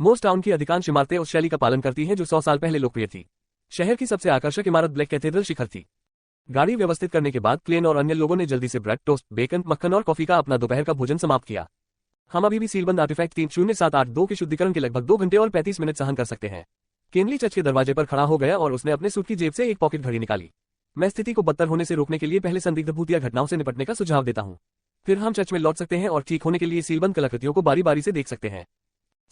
Most town की अधिकांश इमारतें उस शैली का पालन करती हैं जो 100 साल पहले लोकप्रिय थी। शहर की सबसे आकर्षक इमारत ब्लैक कैथेड्रल शिखर थी। गाड़ी व्यवस्थित करने के बाद क्लेन और अन्य लोगों ने जल्दी से ब्रेड, टोस्ट, बेकन, मक्खन और कॉफी का अपना दोपहर का भोजन समाप्त किया। हम अभी भी सीलबंद आर्टिफैक्ट 30782 के शुद्धिकरण के लगभग 2 घंटे और 35 मिनट सहन कर सकते हैं। केनली चर्च के दरवाजे पर खड़ा हो गया और उसने अपने सूट की जेब से एक पॉकेट घड़ी निकाली। मैं स्थिति को बदतर होने से रोकने के लिए पहले संदिग्ध भूतिया घटनाओं से निपटने का सुझाव देता हूं। फिर हम चर्च में लौट सकते हैं और ठीक होने के लिए सीलबंद कलाकृतियों को बारी बारी से देख सकते हैं।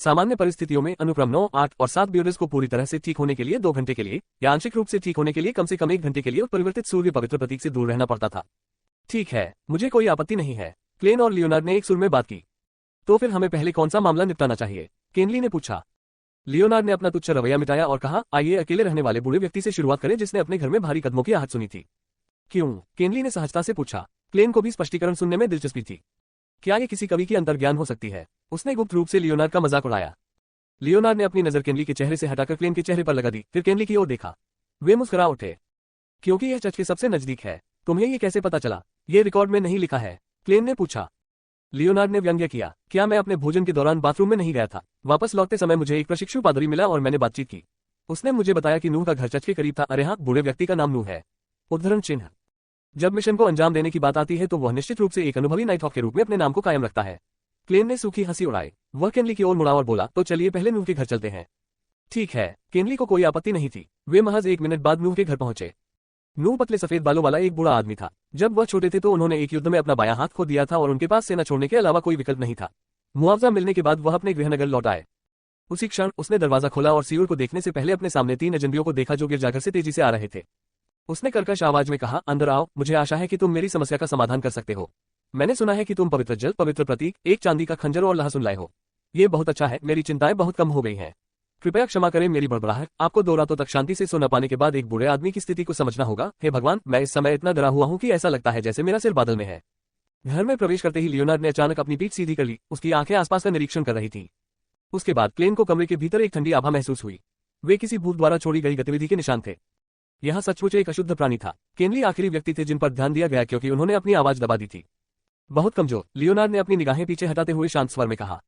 सामान्य परिस्थितियों में अनुक्रम 9, 8 और 7 ब्यूरेस को पूरी तरह से ठीक होने के लिए 2 घंटे के लिए या आंशिक रूप से ठीक होने के लिए कम से कम 1 घंटे के लिए परिवर्तित सूर्य पवित्र प्रतीक से दूर रहना पड़ता था। ठीक है, मुझे कोई आपत्ति नहीं है, क्लेन और लियोनार्ड ने एक सुर में बात की। तो फिर हमें पहले कौन सा मामला निपटाना चाहिए? केनली ने पूछा। लियोनार्ड ने अपना तुच्छ रवैया मिटाया और कहा, आइए अकेले रहने वाले बूढ़े व्यक्ति से शुरुआत करें जिसने अपने घर में भारी कदमों की आहट सुनी थी। क्यों? केनली ने सहजता से पूछा। क्लेन को भी स्पष्टीकरण सुनने में दिलचस्पी थी। क्या ये किसी कवि की अंतर्ज्ञान हो सकती है? उसने गुप्त रूप से लियोनार्ड का मजाक उड़ाया। लियोनार्ड ने अपनी नजर केनली के चेहरे से हटाकर क्लेन के चेहरे पर लगा दी, फिर केनली की ओर देखा। वे मुस्कुरा उठे। क्योंकि यह चर्च के सबसे नजदीक है। तुम्हें ये कैसे पता चला? ये रिकॉर्ड में नहीं लिखा है, क्लेन ने पूछा। लियोनार्ड ने व्यंग्य किया। क्या मैं अपने भोजन के दौरान बाथरूम में नहीं गया था? वापस लौटते समय मुझे एक प्रशिक्षु पादरी मिला और मैंने बातचीत की। उसने मुझे बताया कि नूह का घर चर्च के करीब था। अरे हाँ, बूढ़े व्यक्ति का नाम नूह है। उद्धरण चिन्ह। जब मिशन को अंजाम देने की बात आती है तो वह निश्चित रूप से एक अनुभवी नाइट हॉक के रूप में अपने नाम को कायम रखता है। क्लेन ने सूखी हंसी उड़ाई। वह केनली की ओर मुड़ा और बोला, तो चलिए पहले नूह के घर चलते हैं। ठीक है। केनली को कोई आपत्ति नहीं थी। वे महज 1 मिनट बाद नूह के घर पहुंचे। नूह पतले सफेद बालों वाला एक बूढ़ा आदमी था। जब वह छोटे थे तो उन्होंने एक युद्ध में अपना बायां हाथ खो दिया था और उनके पास सेना छोड़ने के अलावा कोई विकल्प नहीं था। मुआवजा मिलने के बाद वह अपने गृहनगर लौट आए। उसी क्षण उसने दरवाजा खोला और सीउर को देखने से पहले अपने सामने 3 अजनबियों को देखा जो गिरजाघर से तेजी से आ रहे थे। उसने कर्कश आवाज में कहा, अंदर आओ, मुझे आशा है कि तुम मेरी समस्या का समाधान कर सकते हो। मैंने सुना है कि तुम पवित्र जल, पवित्र प्रतीक, एक चांदी का खंजर और लहसुन लाए हो। ये बहुत अच्छा है, मेरी चिंताएं बहुत कम हो गई हैं। कृपया क्षमा करें मेरी बड़बड़ाहट। आपको 2 रातों तक शांति से सो न पाने के बाद एक बूढ़े आदमी की स्थिति को समझना होगा। हे भगवान, मैं इस समय इतना डरा हुआ हूं कि ऐसा लगता है जैसे मेरा सिर बादल में है। घर में प्रवेश करते ही लियोनार्ड ने अचानक अपनी पीठ सीधी कर ली। उसकी आंखें आसपास का निरीक्षण कर रही थीं। उसके बाद क्लेन को कमरे के भीतर एक ठंडी आभा महसूस हुई। वे किसी भूत द्वारा छोड़ी गई गतिविधि के निशान थे। यह सचमुच एक अशुद्ध प्राणी था। केनली आखिरी व्यक्ति थे जिन पर ध्यान दिया गया क्योंकि उन्होंने अपनी आवाज दबा दी थी। बहुत कमजोर, लियोनार्ड ने अपनी निगाहें पीछे हटाते हुए शांत स्वर में कहा।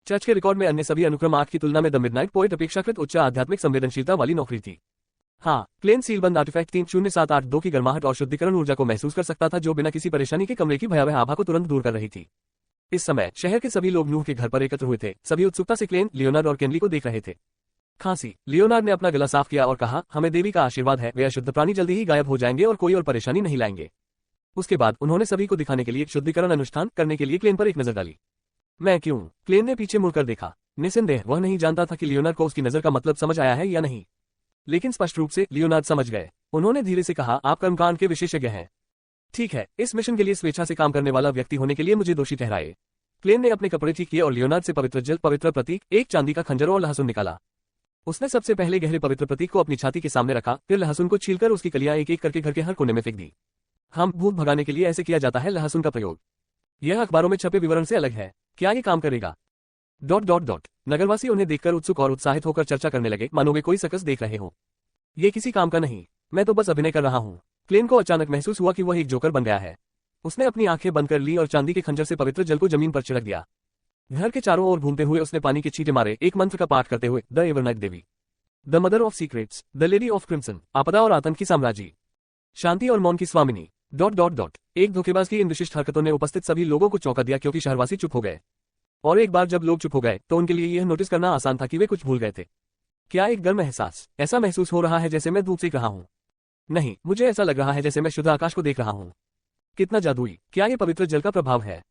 चर्च के रिकॉर्ड में अन्य सभी अनुक्रम 8 की तुलना में द मिडनाइट पोएट अपेक्षाकृत उच्च आध्यात्मिक संवेदनशीलता वाली नौकरी थी। हाँ, क्लेन सीलबंद आर्टिफैक्ट 30782 की गर्माहट और शुद्धिकरण ऊर्जा को महसूस कर सकता था जो बिना किसी परेशानी के कमरे की भयावह आभा को तुरंत दूर कर रही थी। इस समय शहर के सभी लोग नूह के घर पर एकत्र हुए थे। सभी उत्सुकता से क्लेन, लियोनार्ड और केनली को देख रहे थे। खांसी। लियोनार्ड ने अपना गला साफ किया और कहा, हमें देवी का आशीर्वाद है, वे अशुद्ध प्राणी जल्दी ही गायब हो जाएंगे और कोई और परेशानी नहीं लाएंगे। उसके बाद उन्होंने सभी को दिखाने के लिए शुद्धिकरण अनुष्ठान करने के लिए क्लेन पर एक नजर डाली। मैं क्यों? क्लेन ने पीछे मुड़कर देखा। निस्संदेह वह नहीं जानता था कि लियोनार्ड को उसकी नजर का मतलब समझ आया है या नहीं, लेकिन स्पष्ट रूप से लियोनार्ड समझ गए। उन्होंने धीरे से कहा, आप कर्मकांड के विशेषज्ञ हैं। ठीक है, इस मिशन के लिए स्वेच्छा से काम करने वाला व्यक्ति होने के लिए मुझे दोषी ठहराए। क्लेन ने अपने कपड़े ठीक किए और लियोनार्ड से पवित्र जल, पवित्र प्रतीक, एक चांदी का खंजर और लहसुन निकाला। उसने सबसे पहले गहरे पवित्र प्रतीक को अपनी छाती के सामने रखा, फिर लहसुन को छीलकर उसकी कलियां एक एक करके घर के हर कोने में फेंक दी। हम भूत भगाने के लिए ऐसे किया जाता है लहसुन का प्रयोग। यह अखबारों में छपे विवरण से अलग है। क्या ये काम करेगा? ... नगरवासी उन्हें देखकर उत्सुक और उत्साहित होकर चर्चा करने लगे, मानो वे कोई सर्कस देख रहे हो। ये किसी काम का नहीं, मैं तो बस अभिनय कर रहा हूँ। क्लेन को अचानक महसूस हुआ कि वह एक जोकर बन गया है। उसने अपनी आंखें बंद कर ली और चांदी के खंजर से पवित्र जल को जमीन पर छिड़क दिया। घर के चारों ओर घूमते हुए उसने पानी के छींटे मारे, एक मंत्र का पाठ करते हुए, the Evernight Devi, the mother of secrets, the lady of crimson, आपदा और आतंक की साम्राज्ञी, शांति और मौन की स्वामिनी... ... एक धोखेबाज की इन विशिष्ट हरकतों ने उपस्थित सभी लोगों को चौंका दिया क्योंकि शहरवासी चुप हो गए। और एक बार जब लोग चुप हो गए तो उनके लिए यह नोटिस करना आसान था कि वे कुछ भूल गए थे। क्या एक गर्म एहसास? ऐसा महसूस हो रहा है जैसे मैं धूप सेक रहा हूँ। नहीं, मुझे ऐसा लग रहा है जैसे मैं शुद्ध आकाश को देख रहा हूँ। कितना जादुई! क्या ये पवित्र जल का प्रभाव है?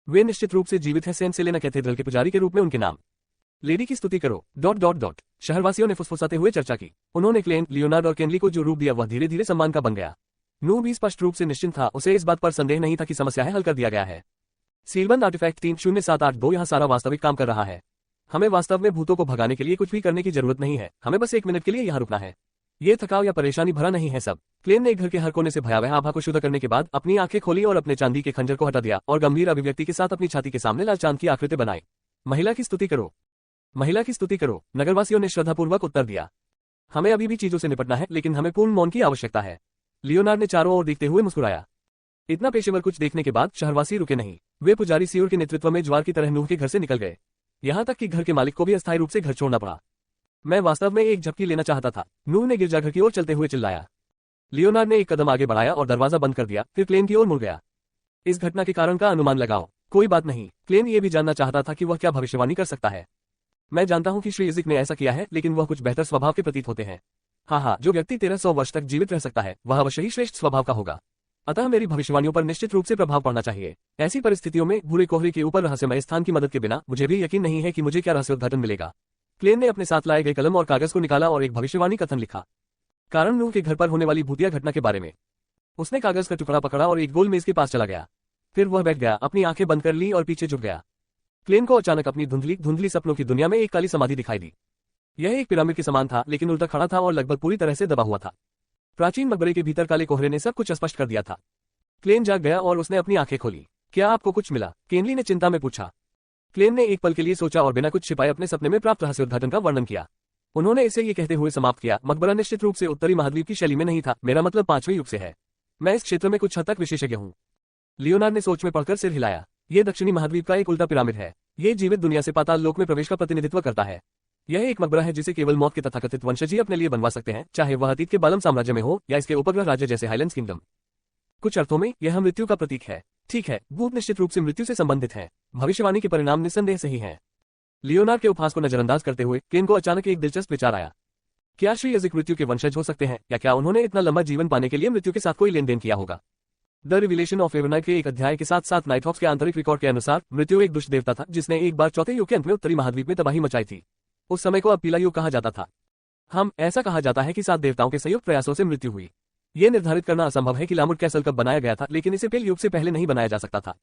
वे निश्चित रूप से जीवित है। सेंट सेलेना कैथेड्रल के पुजारी के रूप में उनके नाम। लेडी की स्तुति करो... ... शहरवासियों ने फुसफुसाते हुए चर्चा की। उन्होंने क्लेन, लियोनार्ड और केनली को जो रूप दिया वह धीरे धीरे सम्मान का बन गया। नूह भी स्पष्ट रूप से निश्चिंत था। उसे इस बात पर संदेह नहीं था कि समस्या हल कर दिया गया है। सीलबंद आर्टिफैक्ट 30782 यहाँ सारा वास्तविक काम कर रहा है। हमें वास्तव में भूतों को भगाने के लिए कुछ भी करने की जरूरत नहीं है। हमें बस 1 मिनट के लिए यहाँ रुकना है। ये थकाव या परेशानी भरा नहीं है सब। क्लेन ने घर के हर कोने से भयावह आभा को शुद्ध करने के बाद अपनी आंखें खोली और अपने चांदी के खंजर को हटा दिया और गंभीर अभिव्यक्ति के साथ अपनी छाती के सामने लाल चांद की आकृति बनाई। महिला की स्तुति करो, महिला की स्तुति करो, नगरवासियों ने श्रद्धापूर्वक उत्तर दिया। हमें अभी भी चीजों से निपटना है, लेकिन हमें पूर्ण मौन की आवश्यकता है। लियोनार्ड ने चारों ओर देखते हुए मुस्कुराया। इतना पेशेवर कुछ देखने के बाद शहरवासी रुके नहीं। वे पुजारी सीउर के नेतृत्व में ज्वार की तरह नूह के घर से निकल गए। यहाँ तक कि घर के मालिक को भी अस्थायी रूप से घर छोड़ना पड़ा। मैं वास्तव में एक झपकी लेना चाहता था, नूह ने गिरजाघर की ओर चलते हुए चिल्लाया। लियोनार्ड ने एक कदम आगे बढ़ाया और दरवाजा बंद कर दिया, फिर क्लेन की ओर मुड़ गया। इस घटना के कारण का अनुमान लगाओ। कोई बात नहीं, क्लेन ये भी जानना चाहता था कि वह क्या भविष्यवाणी कर सकता है। मैं जानता हूं कि श्री इज़िक ने ऐसा किया है, लेकिन वह कुछ बेहतर स्वभाव के प्रतीत होते हैं। हाँ, जो व्यक्ति 1300 वर्ष तक जीवित रह सकता है वह अवश्य ही श्रेष्ठ स्वभाव का होगा। अतः मेरी भविष्यवाणियों पर निश्चित रूप से प्रभाव पड़ना चाहिए। ऐसी परिस्थितियों में भूरे कोहरे के ऊपर रहस्यमय स्थान की मदद के बिना मुझे भी यकीन नहीं है कि मुझे क्या रहस्योद्घाटन मिलेगा। क्लेन ने अपने साथ लाए गए कलम और कागज को निकाला और एक भविष्यवाणी कथन लिखा। कारण नूह के घर पर होने वाली भूतिया घटना के बारे में। उसने कागज का टुकड़ा पकड़ा और एक गोल मेज के पास चला गया। फिर वह बैठ गया, अपनी आंखें बंद कर ली और पीछे झुक गया। क्लेन को अचानक अपनी धुंधली सपनों की दुनिया में एक काली समाधि दिखाई दी। यह एक पिरामिड के समान था, लेकिन उल्टा खड़ा था और लगभग पूरी तरह से दबा हुआ था। प्राचीन मकबरे के भीतर काले कोहरे ने सब कुछ स्पष्ट कर दिया था। क्लेन जाग गया और उसने अपनी आंखें खोली। क्या आपको कुछ मिला? केनली ने चिंता में पूछा। क्लेन ने एक पल के लिए सोचा और बिना कुछ छिपाए अपने सपने में प्राप्त रहस्योद्घाटन का वर्णन किया। उन्होंने इसे ये कहते हुए समाप्त किया, मकबरा निश्चित रूप से उत्तरी महाद्वीप की शैली में नहीं था, मेरा मतलब 5वें युग से है। मैं इस क्षेत्र में कुछ हद तक विशेषज्ञ हूँ। लियोनार्ड ने सोच में पड़कर सिर हिलाया। ये दक्षिणी महाद्वीप का एक उल्टा पिरामिड है। ये जीवित दुनिया से पाताल लोक में प्रवेश का प्रतिनिधित्व करता है। यह एक मकबरा है जिसे केवल मौत के तथाकथित वंशज ही अपने लिए बनवा सकते हैं, चाहे वह अतीत के बालम साम्राज्य में हो या इसके उपग्रह राज्य जैसे हाइलैंड्स किंगडम। कुछ अर्थों में यह मृत्यु का प्रतीक है। ठीक है, भूत निश्चित रूप से मृत्यु से संबंधित है। भविष्यवाणी के परिणाम निस्संदेह सही हैं। लियोनार्ड के उपहास को नजरअंदाज करते हुए क्लेन को अचानक एक दिलचस्प विचार आया। क्या श्री इज़िक मृत्यु के वंशज हो सकते हैं, या क्या उन्होंने इतना लंबा जीवन पाने के लिए मृत्यु के साथ कोई लेन देन किया होगा? द रिविलेशन ऑफ एवरनाइट के एक अध्याय के साथ साथ नाइटहॉक्स के आंतरिक रिकॉर्ड के अनुसार मृत्यु एक दुष्ट देवता था जिसने एक बार चौथे युग के अंत में उत्तरी महाद्वीप में तबाही मचाई थी। उस समय को अब पीला युग कहा जाता था। ऐसा कहा जाता है कि 7 देवताओं के संयुक्त प्रयासों से मृत्यु हुई। ये निर्धारित करना असंभव है कि लामुड कैसल कब बनाया गया था, लेकिन इसे पेल युग से पहले नहीं बनाया जा सकता था।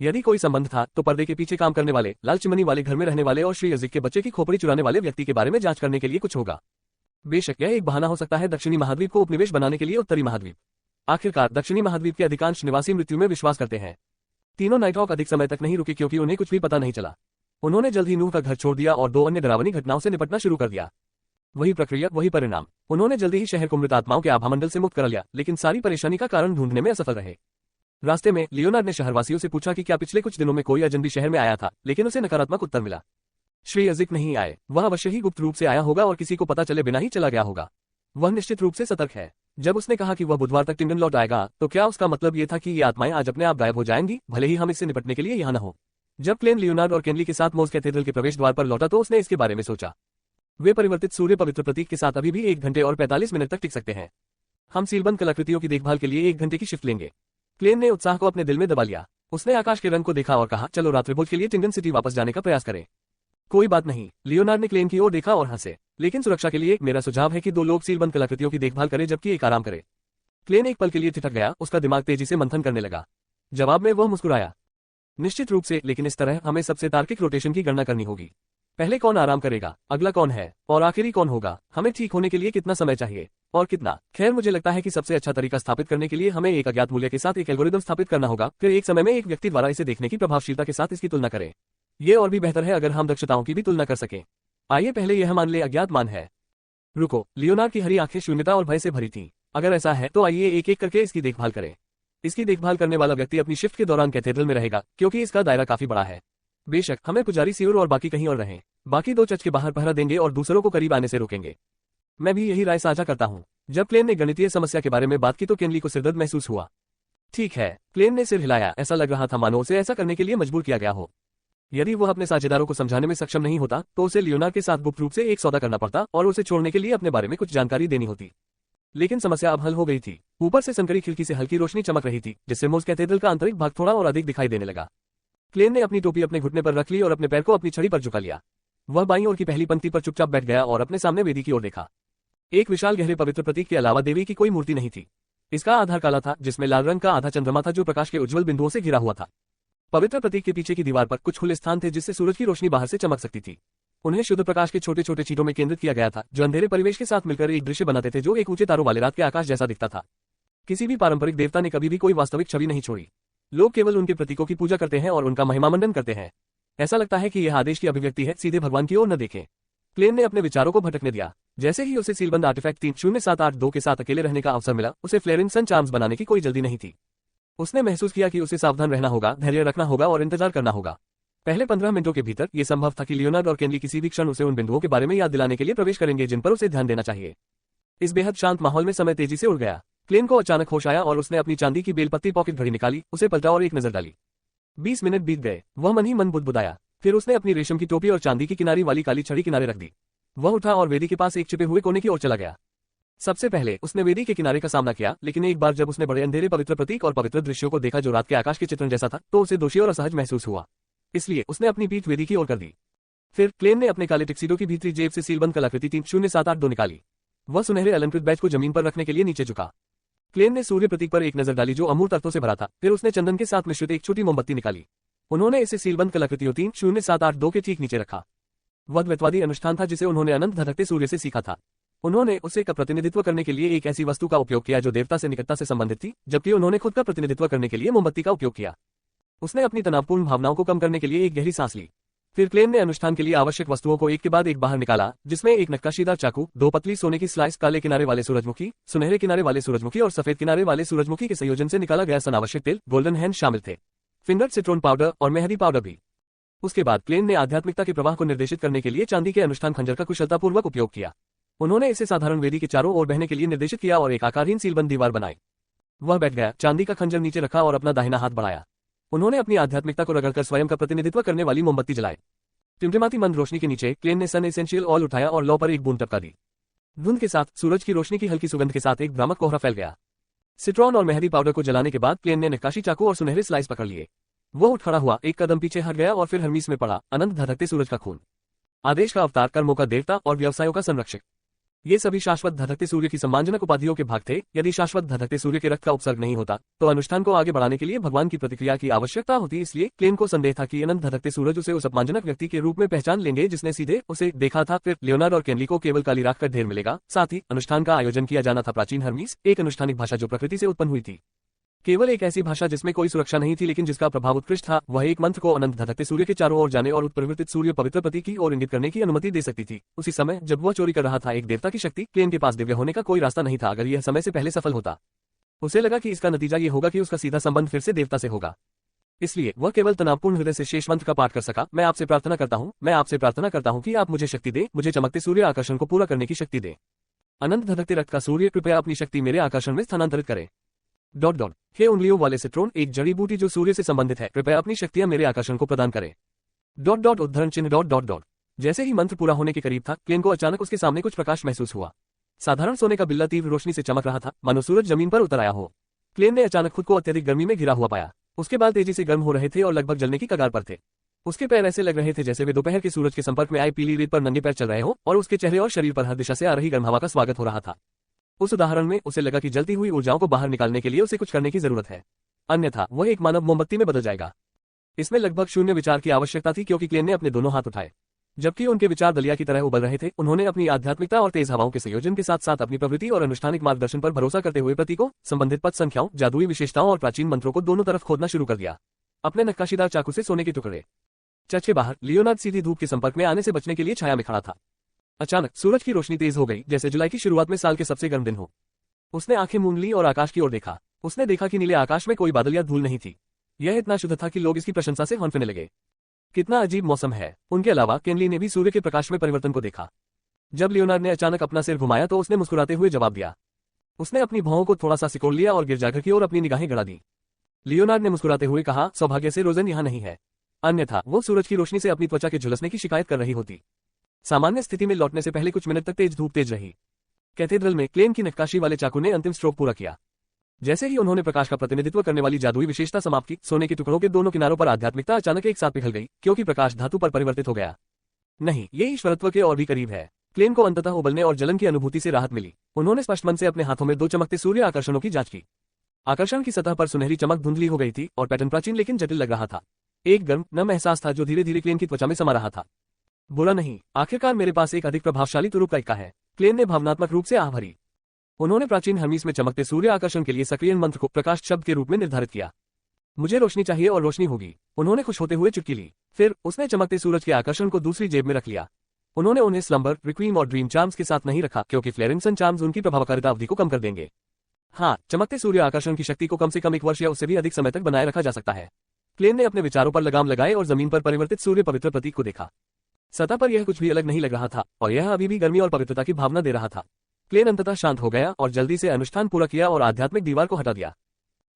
यदि कोई संबंध था तो पर्दे के पीछे काम करने वाले, लाल चिमनी वाले घर में रहने वाले और श्री इज़िक के बच्चे की खोपड़ी चुराने वाले व्यक्ति के बारे में जांच करने के लिए कुछ होगा। बेशक यह एक बहाना हो सकता है दक्षिणी महाद्वीप को उपनिवेश बनाने के लिए उत्तरी महाद्वीप। आखिरकार दक्षिणी महाद्वीप के अधिकांश निवासी मृत्यु में विश्वास करते हैं। तीनों नाइटहॉक अधिक समय तक नहीं रुके क्योंकि उन्हें कुछ भी पता नहीं चला। उन्होंने जल्द ही नूह का घर छोड़ दिया और 2 अन्य डरावनी घटनाओं से निपटना शुरू कर दिया। वही प्रक्रिया, वही परिणाम। उन्होंने जल्दी ही शहर को मृत आत्माओं के आभामंडल से मुक्त कर लिया, लेकिन सारी परेशानी का कारण ढूंढने में असफल रहे। रास्ते में लियोनार्ड ने शहरवासियों से पूछा कि क्या पिछले कुछ दिनों में कोई अजनबी शहर में आया था, लेकिन उसे नकारात्मक उत्तर मिला। श्री इज़िक नहीं आए। वह अवश्य ही गुप्त रूप से आया होगा और किसी को पता चले बिना ही चला गया होगा। वह निश्चित रूप से सतर्क है। जब उसने कहा कि वह बुधवार तक टिंगन लौट आएगा, तो क्या उसका मतलब ये था कि ये आत्माएं आज अपने आप गायब हो जाएंगी, भले ही हम इससे निपटने के लिए यहाँ न हो? जब क्लेन लियोनार्ड और केनली के साथ मोज कैथेड्रल के प्रवेश द्वार पर लौटा तो उसने इसके बारे में सोचा। वे परिवर्तित सूर्य पवित्र प्रतीक के साथ अभी भी 1 घंटे और 45 मिनट तक टिक सकते हैं। हम सीलबंद कलाकृतियों की देखभाल के लिए 1 घंटे की शिफ्ट लेंगे। क्लेन ने उत्साह को अपने दिल में दबा लिया। उसने आकाश के रंग को देखा और कहा, चलो रात्रिभोज के लिए टिंगन सिटी वापस जाने का प्रयास करें। कोई बात नहीं। लियोनार्ड ने क्लेन की ओर देखा और हंसे। लेकिन सुरक्षा के लिए मेरा सुझाव है कि 2 लोग सीलबंद कलाकृतियों की देखभाल करें जबकि एक आराम करे। क्लेन एक पल के लिए ठिठक गया, उसका दिमाग तेजी से मंथन करने लगा। जवाब में वह मुस्कुराया। निश्चित रूप से, लेकिन इस तरह हमें सबसे तार्किक रोटेशन की गणना करनी होगी। पहले कौन आराम करेगा, अगला कौन है, और आखिरी कौन होगा? हमें ठीक होने के लिए कितना समय चाहिए, और कितना? खैर, मुझे लगता है कि सबसे अच्छा तरीका स्थापित करने के लिए हमें एक अज्ञात मूल्य के साथ एक एल्गोरिदम स्थापित करना होगा, फिर एक समय में एक व्यक्ति द्वारा इसे देखने की प्रभावशीलता के साथ इसकी तुलना करें। ये और भी बेहतर है अगर हम दक्षताओं की भी तुलना कर सकें। आइए पहले यह मान ले अज्ञात मान है। रुको, लियोनार्ड की हरी आंखें शून्यता और भय से भरी थीं। अगर ऐसा है तो आइए एक एक करके इसकी देखभाल करें। इसकी देखभाल करने वाला व्यक्ति अपनी शिफ्ट के दौरान कैथेड्रल में रहेगा, क्योंकि इसका दायरा काफी बड़ा है। बेशक हमें पुजारी सियोर और बाकी कहीं और रहें। बाकी 2 चर्च के बाहर पहरा देंगे और दूसरों को करीब आने से रोकेंगे। मैं भी यही राय साझा करता हूँ। जब क्लेन ने गणितीय समस्या के बारे में बात की तो केनली को सिरदर्द महसूस हुआ। ठीक है, क्लेन ने सिर हिलाया। ऐसा लग रहा था मानो उसे ऐसा करने के लिए मजबूर किया गया हो। यदि वह अपने साझेदारों को समझाने में सक्षम नहीं होता तो उसे लियोनार्ड के साथ गुप्त रूप से एक सौदा करना पड़ता और उसे छोड़ने के लिए अपने बारे में कुछ जानकारी देनी होती। लेकिन समस्या अब हल हो गई थी। ऊपर से संकरी खिड़की से हल्की रोशनी चमक रही थी, जिससे मोज कैथेड्रल का आंतरिक भाग थोड़ा और अधिक दिखाई देने लगा। क्लेन ने अपनी टोपी अपने घुटने पर रख ली और अपने पैर को अपनी छड़ी पर झुका लिया। वह बाईं ओर की पहली पंक्ति पर चुपचाप बैठ गया और अपने सामने वेदी की ओर देखा। एक विशाल गहरे पवित्र प्रतीक के अलावा देवी की कोई मूर्ति नहीं थी। इसका आधार काला था, जिसमें लाल रंग का आधा चंद्रमा था जो प्रकाश के उज्ज्वल बिंदुओं से घिरा हुआ था। पवित्र प्रतीक के पीछे की दीवार पर कुछ खुले स्थान थे जिससे सूरज की रोशनी बाहर से चमक सकती थी। उन्हें शुद्ध प्रकाश के छोटे छोटे छींटों में केंद्रित किया गया था, जो अंधेरे परिवेश के साथ मिलकर एक दृश्य बनाते थे जो एक ऊंचे तारों वाले रात के आकाश जैसा दिखता था। किसी भी पारंपरिक देवता ने कभी भी कोई वास्तविक छवि नहीं छोड़ी। लोग केवल उनके प्रतीकों की पूजा करते हैं और उनका महिमामंडन करते हैं। ऐसा लगता है कि यह आदेश की अभिव्यक्ति है, सीधे भगवान की ओर न देखें। क्लेन ने अपने विचारों को भटकने दिया। जैसे ही उसे सीलबंद आर्टिफैक्ट 30782 के साथ अकेले रहने का अवसर मिला, उसे फ्लेरिन सन चार्म्स बनाने की कोई जल्दी नहीं थी। उसने महसूस किया कि उसे सावधान रहना होगा, धैर्य रखना होगा और इंतजार करना होगा। पहले 15 मिनटों के भीतर यह संभव था कि लियोनार्ड और केनली किसी भी क्षण उसे उन बिंदुओं के बारे में याद दिलाने के लिए प्रवेश करेंगे जिन पर उसे ध्यान देना चाहिए। इस बेहद शांत माहौल में समय तेजी से उड़ गया। क्लेन को अचानक होश आया और उसने अपनी चांदी की बेलपत्ती पॉकेट घड़ी निकाली, उसे पलटा और एक नजर डाली। 20 मिनट बीत गए। वह मन ही मन बुदबुदाया। फिर उसने अपनी रेशम की टोपी और चांदी की किनारी वाली काली छड़ी किनारे रख दी। वह उठा और वेदी के पास एक छिपे हुए कोने की ओर चला गया। सबसे पहले उसने वेदी के किनारे का सामना किया, लेकिन एक बार जब उसने बड़े अंधेरे पवित्र प्रतीक और पवित्र दृश्यों को देखा जो रात के आकाश के चित्रण जैसा था, तो उसे दोषी और असहज महसूस हुआ। इसलिए उसने अपनी पीठ वेदी की ओर कर दी। फिर क्लेन ने अपने काले टक्सीडो की भीतरी जेब से सीलबंद कलाकृति 30782 निकाली। वह सुनहरे अलंकृत बैच को जमीन पर रखने के लिए नीचे झुका। क्लेन ने सूर्य प्रतीक पर एक नजर डाली जो अमूर्त अर्थों से भरा था। फिर उसने चंदन के साथ मिश्रित एक छोटी मोमबत्ती निकाली। उन्होंने इसे सीलबंद कलाकृतियों 30782 के ठीक नीचे रखा। वह द्वैतवादी अनुष्ठान था जिसे उन्होंने अनंत धधकते सूर्य से सीखा था। उन्होंने उसे का प्रतिनिधित्व करने के लिए एक ऐसी वस्तु का उपयोग किया जो देवता से निकटता से संबंधित थी, जबकि उन्होंने खुद का प्रतिनिधित्व करने के लिए मोमबत्ती का उपयोग किया। उसने अपनी तनावपूर्ण भावनाओं को कम करने के लिए एक गहरी सांस ली। फिर क्लेन ने अनुष्ठान के लिए आवश्यक वस्तुओं को एक के बाद एक बाहर निकाला, जिसमें एक नक्काशीदार चाकू, 2 पतली सोने की स्लाइस, काले किनारे वाले सूरजमुखी, सुनहरे किनारे वाले सूरजमुखी और सफेद किनारे वाले सूरजमुखी के संयोजन से निकाला गया अनावश्यक तेल, गोल्डन हैंड शामिल थे। फिंगर्ड सिट्रोन पाउडर और मेहंदी पाउडर भी। उसके बाद क्लेन ने आध्यात्मिकता के प्रवाह को निर्देशित करने के लिए चांदी के अनुष्ठान खंजर का कुशलतापूर्वक उपयोग किया। उन्होंने इसे साधारण वेदी के चारों ओर बहने के लिए निर्देशित किया और एक आकारहीन सीलबंद दीवार बनाई। वह बैठ गया, चांदी का खंजर नीचे रखा और अपना दाहिना हाथ बढ़ाया। उन्होंने अपनी आध्यात्मिकता को रगड़कर स्वयं का प्रतिनिधित्व करने वाली मोमबत्ती जलाई। टिमटिमाती मंद रोशनी के नीचे क्लेन ने सन एसेंशियल ऑयल उठाया और लौ पर एक बूंद टपका दी। धुंध के साथ सूरज की रोशनी की हल्की सुगंध के साथ एक भ्रामक कोहरा फैल गया। सिट्रॉन और मेहंदी पाउडर को जलाने के बाद क्लेन ने नक्काशी चाकू और सुनहरे स्लाइस पकड़ लिए। वो उठ खड़ा हुआ, एक कदम पीछे हट गया और फिर हरमीस में पड़ा। अनंत धधकते सूरज का खून, आदेश का अवतार, कर्मों का देवता और व्यवसायों का संरक्षक, ये सभी शाश्वत धधकते सूर्य की सम्मानजनक उपाधियों के भाग थे। यदि शाश्वत धधकते सूर्य के रक्त का उपसर्ग नहीं होता, तो अनुष्ठान को आगे बढ़ाने के लिए भगवान की प्रतिक्रिया की आवश्यकता होती। इसलिए क्लेन को संदेह था कि अनंत धधकते सूरज उसे उस अपमानजनक व्यक्ति के रूप में पहचान लेंगे जिसने सीधे उसे देखा था। फिर लियोनार्ड और केनली को केवल काली राख का ढेर मिलेगा। साथ ही अनुष्ठान का आयोजन किया जाना था प्राचीन हर्मीस, एक अनुष्ठानिक भाषा जो प्रकृति से उत्पन्न हुई थी। केवल एक ऐसी भाषा जिसमें कोई सुरक्षा नहीं थी, लेकिन जिसका प्रभाव उत्कृष्ट था। वह एक मंत्र को अनंत धधकते सूर्य के चारों ओर जाने और उत्परिवर्तित सूर्य पवित्र प्रतीक की ओर इंगित करने की अनुमति दे सकती थी। उसी समय जब वह चोरी कर रहा था एक देवता की शक्ति, क्लेन के पास दिव्य होने का कोई रास्ता नहीं था। अगर यह समय से पहले सफल होता, उसे लगा कि इसका नतीजा ये होगा कि उसका सीधा संबंध फिर से देवता से होगा। इसलिए वह केवल तनावपूर्ण हृदय से शेष मंत्र का पाठ कर सका। मैं आपसे प्रार्थना करता हूँ, मैं आपसे प्रार्थना करता हूँ कि आप मुझे शक्ति दे, मुझे चमकते सूर्य आकर्षण को पूरा करने की शक्ति दे। अनंत धधकते रक्त का सूर्य, कृपया अपनी शक्ति मेरे आकर्षण में स्थानांतरित करे। हे उंगलियों वाले सिट्रोन, एक जड़ी बूटी जो सूर्य से संबंधित है, कृपया अपनी शक्तियां मेरे आकर्षण को प्रदान करे। उद्धरण चिन्ह। जैसे ही मंत्र पूरा होने के करीब था, क्लेन को अचानक उसके सामने कुछ प्रकाश महसूस हुआ। साधारण सोने का बिल्ला तीव्र रोशनी से चमक रहा था, मानो सूरज जमीन पर उतर आया हो। क्लेन ने अचानक खुद को अत्यधिक गर्मी में घिरा हुआ पाया। उसके बाल तेजी से गर्म हो रहे थे और लगभग जलने की कगार पर थे। उसके पैर ऐसे लग रहे थे जैसे वे दोपहर के सूरज के संपर्क में आई पीली रेत पर नंगे पैर चल रहे हो, और उसके चेहरे और शरीर पर हर दिशा से आ रही गर्म हवा का स्वागत हो रहा था। उस उदाहरण में उसे लगा कि जलती हुई ऊर्जाओं को बाहर निकालने के लिए उसे कुछ करने की जरूरत है, अन्यथा वह एक मानव मोमबत्ती में बदल जाएगा। इसमें लगभग शून्य विचार की आवश्यकता थी, क्योंकि क्लेन ने अपने दोनों हाथ उठाए, जबकि उनके विचार दलिया की तरह उबल रहे थे। उन्होंने अपनी आध्यात्मिकता और तेज हवाओं के संयोजन के साथ साथ अपनी प्रवृत्ति और अनुष्ठानिक मार्गदर्शन पर भरोसा करते हुए प्रतीकों, संबंधित पद संख्याओं, जादुई विशेषताओं और प्राचीन मंत्रों को दोनों तरफ खोदना शुरू कर दिया। अपने नक्काशीदार चाकू से सोने के टुकड़े। चर्च के बाहर लियोनार्ड सीधी धूप के संपर्क में आने से बचने के लिए छाया में खड़ा था। अचानक सूरज की रोशनी तेज हो गई, जैसे जुलाई की शुरुआत में साल के सबसे गर्म दिन हो। उसने आंखें मूंद ली और आकाश की ओर देखा। उसने देखा कि नीले आकाश में कोई बादल या धूल नहीं थी। यह इतना शुद्ध था कि लोग इसकी प्रशंसा से हौंफने लगे। कितना अजीब मौसम है। उनके अलावा केनली ने भी सूर्य के प्रकाश में परिवर्तन को देखा। जब लियोनार्ड ने अचानक अपना सिर घुमाया तो उसने मुस्कुराते हुए जवाब दिया। उसने अपनी भौहों को थोड़ा सा सिकोड़ लिया और गिरजाघर की ओर अपनी निगाहें गड़ा दी। लियोनार्ड ने मुस्कुराते हुए कहा, सौभाग्य से रोजन यहाँ नहीं है, अन्यथा वो सूरज की रोशनी से अपनी त्वचा के झुलसने की शिकायत कर रही होती। सामान्य स्थिति में लौटने से पहले कुछ मिनट तक तेज धूप तेज रही। कैथेड्रल में क्लेन की नक्काशी वाले चाकू ने अंतिम स्ट्रोक पूरा किया। जैसे ही उन्होंने प्रकाश का प्रतिनिधित्व करने वाली जादुई विशेषता समाप्त की, सोने के टुकड़ों के दोनों किनारों पर आध्यात्मिकता अचानक एक साथ पिघल गई, क्योंकि प्रकाश धातु पर परिवर्तित हो गया। नहीं, ये ईश्वरत्व के और भी करीब है। क्लेन को अंततः उबलने और जलन की अनुभूति से राहत मिली। उन्होंने स्पष्ट मन से अपने हाथों में 2 चमकते सूर्य आकर्षणों की जांच की। आकर्षण की सतह पर सुनहरी चमक धुंधली हो गई थी और पैटर्न प्राचीन लेकिन जटिल लग रहा था। एक गर्म नम एहसास था जो धीरे धीरे क्लेन की त्वचा में समा रहा था। बुरा नहीं, आखिरकार मेरे पास एक अधिक प्रभावशाली तुरुप का इक्का है। क्लेन ने भावनात्मक रूप से आह भरी। उन्होंने प्राचीन हर्मीस में चमकते सूर्य आकर्षण के लिए सक्रिय मंत्र को प्रकाश शब्द के रूप में निर्धारित किया। मुझे रोशनी चाहिए और रोशनी होगी। उन्होंने खुश होते हुए चुटकी ली। फिर उसने चमकते सूरज के आकर्षण को दूसरी जेब में रख लिया। उन्होंने उन्हें स्लंबर, रिक्वीम और ड्रीम चार्म्स के साथ नहीं रखा, क्योंकि फ्लेरेंसन चार्म्स उनकी प्रभावकारिता अवधि को कम कर देंगे। हाँ, चमकते सूर्य आकर्षण की शक्ति को कम से कम 1 वर्ष या उससे भी अधिक समय तक बनाए रखा जा सकता है। क्लेन ने अपने विचारों पर लगाम लगाए और जमीन पर परिवर्तित सूर्य पवित्र प्रतीक को देखा। सतह पर यह कुछ भी अलग नहीं लग रहा था और यह अभी भी गर्मी और पवित्रता की भावना दे रहा था। क्लेन अंततः शांत हो गया और जल्दी से अनुष्ठान पूरा किया और आध्यात्मिक दीवार को हटा दिया।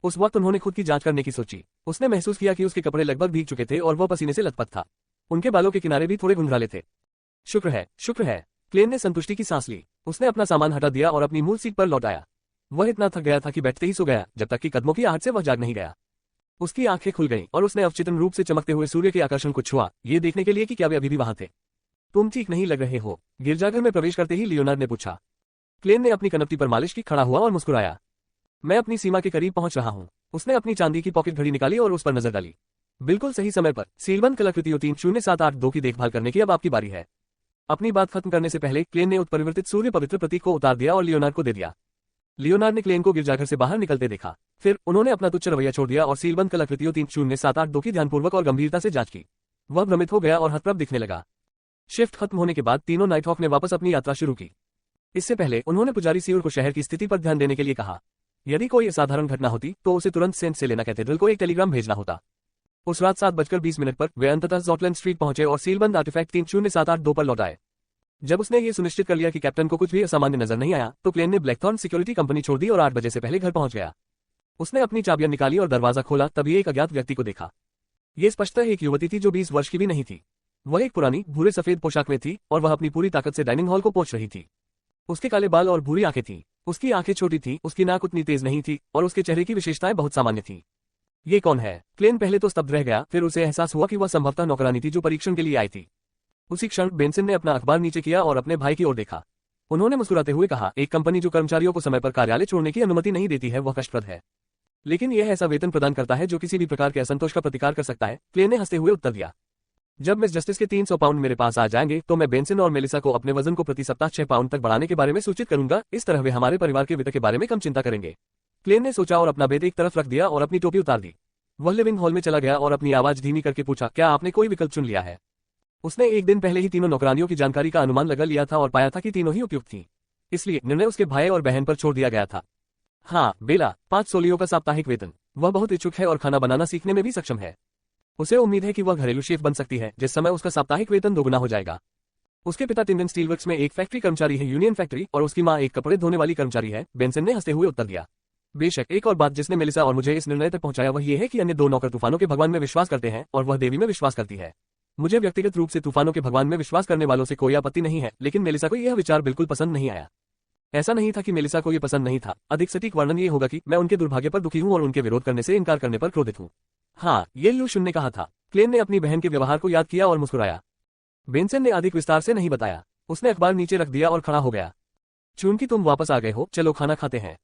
उस वक्त उन्होंने खुद की जांच करने की सोची। उसने महसूस किया कि उसके कपड़े लगभग भीग चुके थे और वह पसीने से लथपथ था। उनके बालों के किनारे भी थोड़े घुंघराले थे। शुक्र है, शुक्र है। क्लेन ने संतुष्टि की सांस ली। उसने अपना सामान हटा दिया और अपनी मूल सीट पर लौट आया। वह इतना थक गया था कि बैठते ही सो गया, जब तक कि कदमों की आहट से वह जाग नहीं गया। उसकी आंखें खुल गईं और उसने अवचेतन रूप से चमकते हुए सूर्य के आकर्षण को छुआ, ये देखने के लिए कि क्या वे अभी भी वहां थे। तुम ठीक नहीं लग रहे हो, गिरजाघर में प्रवेश करते ही लियोनार्ड ने पूछा। क्लेन ने अपनी कनपटी पर मालिश की, खड़ा हुआ और मुस्कुराया। मैं अपनी सीमा के करीब पहुंच रहा हूं। उसने अपनी चांदी की पॉकेट घड़ी निकाली और उस पर नजर डाली। बिल्कुल सही समय पर। सीलबंद कलाकृतियों 30782 की देखभाल करने की अब आपकी बारी है। अपनी बात खत्म करने से पहले क्लेन ने उत्परिवर्तित सूर्य पवित्र प्रतीक को उतार दिया और लियोनार्ड को दे दिया। लियोनार्ड ने क्लेन को गिरजाघर से बाहर निकलते देखा। फिर उन्होंने अपना तुच्छ रवैया छोड़ दिया और सीलबंद कलाकृतियों 30782 की ध्यानपूर्वक और गंभीरता से जांच की। वह भ्रमित हो गया और हतप्रभ दिखने लगा। शिफ्ट खत्म होने के बाद तीनों नाइटहॉक ने वापस अपनी यात्रा शुरू की। इससे पहले उन्होंने पुजारी सीउर को शहर की स्थिति पर ध्यान देने के लिए कहा। यदि कोई असाधारण घटना होती तो उसे तुरंत सेंट सेलेना कैथेड्रल को एक टेलीग्राम भेजना होता। उस रात 7:20 पर वे अंततः जॉटलैंड स्ट्रीट पहुंचे और सीलबंद आर्टिफैक्ट 30782 पर लौट आए। जब उसने ये सुनिश्चित कर लिया कि कैप्टन को कुछ भी असामान्य नजर नहीं आया, तो क्लेन ने ब्लैकथॉर्न सिक्योरिटी कंपनी छोड़ दी और 8 बजे से पहले घर पहुंच गया। उसने अपनी चाबियां निकाली और दरवाजा खोला, तभी एक अज्ञात व्यक्ति को देखा। ये स्पष्टतः एक युवती थी जो 20 वर्ष की भी नहीं थी। वह एक पुरानी भूरे सफेद पोशाक में थी और वह अपनी पूरी ताकत से डाइनिंग हॉल को पोंछ रही थी। उसके काले बाल और भूरी आंखें थीं। उसकी आंखें छोटी थीं, उसकी नाक उतनी तेज नहीं थी और उसके चेहरे की विशेषताएं बहुत सामान्य थीं। ये कौन है? क्लेन पहले तो स्तब्ध रह गया, फिर उसे एहसास हुआ कि वह संभवतः नौकरानी थी जो परीक्षण के लिए आई थी। उसी क्षण बेंसन ने अपना अखबार नीचे किया और अपने भाई की ओर देखा। उन्होंने मुस्कुराते हुए कहा, एक कंपनी जो कर्मचारियों को समय पर कार्यालय छोड़ने की अनुमति नहीं देती है वह कष्टप्रद है, लेकिन यह ऐसा वेतन प्रदान करता है जो किसी भी प्रकार के असंतोष का प्रतिकार कर सकता है। क्लेन ने हंसते हुए उत्तर दिया। जब मिस जस्टिस के 300 पाउंड मेरे पास आ जाएंगे तो मैं बेंसन और मेलिसा को अपने वजन को प्रति सप्ताह 6 पाउंड तक बढ़ाने के बारे में सूचित करूंगा। इस तरह वे हमारे परिवार के वित्त के बारे में कम चिंता करेंगे। क्लेन ने सोचा और अपना बेद एक तरफ रख दिया और अपनी टोपी उतार दी। वह लिविंग हॉल में चला गया और अपनी आवाज धीमी करके पूछा, क्या आपने कोई विकल्प चुन लिया है? उसने एक दिन पहले ही तीनों नौकरानियों की जानकारी का अनुमान लगा लिया था और पाया था कि तीनों ही उपयुक्त थीं। इसलिए निर्णय उसके भाई और बहन पर छोड़ दिया गया था। हाँ, बेला, 5 सोलियों का साप्ताहिक वेतन। वह बहुत इच्छुक है और खाना बनाना सीखने में भी सक्षम है। उसे उम्मीद है कि वह घरेलू शेफ बन सकती है, जिस समय उसका साप्ताहिक वेतन दोगुना हो जाएगा। उसके पिता टिंडन स्टीलवर्क्स में एक फैक्ट्री कर्मचारी है, यूनियन फैक्ट्री, और उसकी माँ एक कपड़े धोने वाली कर्मचारी है। बेंसन ने हंसते हुए उत्तर दिया। बेशक, एक और बात जिसने मेलिसा और मुझे इस निर्णय तक पहुंचाया वह ये है कि अन्य 2 नौकर तूफानों के भगवान में विश्वास करते हैं और वह देवी में विश्वास करती है। मुझे व्यक्तिगत रूप से तूफानों के भगवान में विश्वास करने वालों से कोई आपत्ति नहीं है, लेकिन मेलिसा को यह विचार बिल्कुल पसंद नहीं आया। ऐसा नहीं था कि मेलिसा को यह पसंद नहीं था, अधिक सटीक वर्णन ये होगा कि मैं उनके दुर्भाग्य पर दुखी हूं और उनके विरोध करने से इनकार करने पर क्रोधित हूं। हाँ, ये लू ने कहा था। क्लेन ने अपनी बहन के व्यवहार को याद किया और मुस्कुराया। बेंसन ने अधिक विस्तार से नहीं बताया। उसने अखबार नीचे रख दिया और खड़ा हो गया। चूंकि तुम वापस आ गए हो, चलो खाना खाते हैं। ...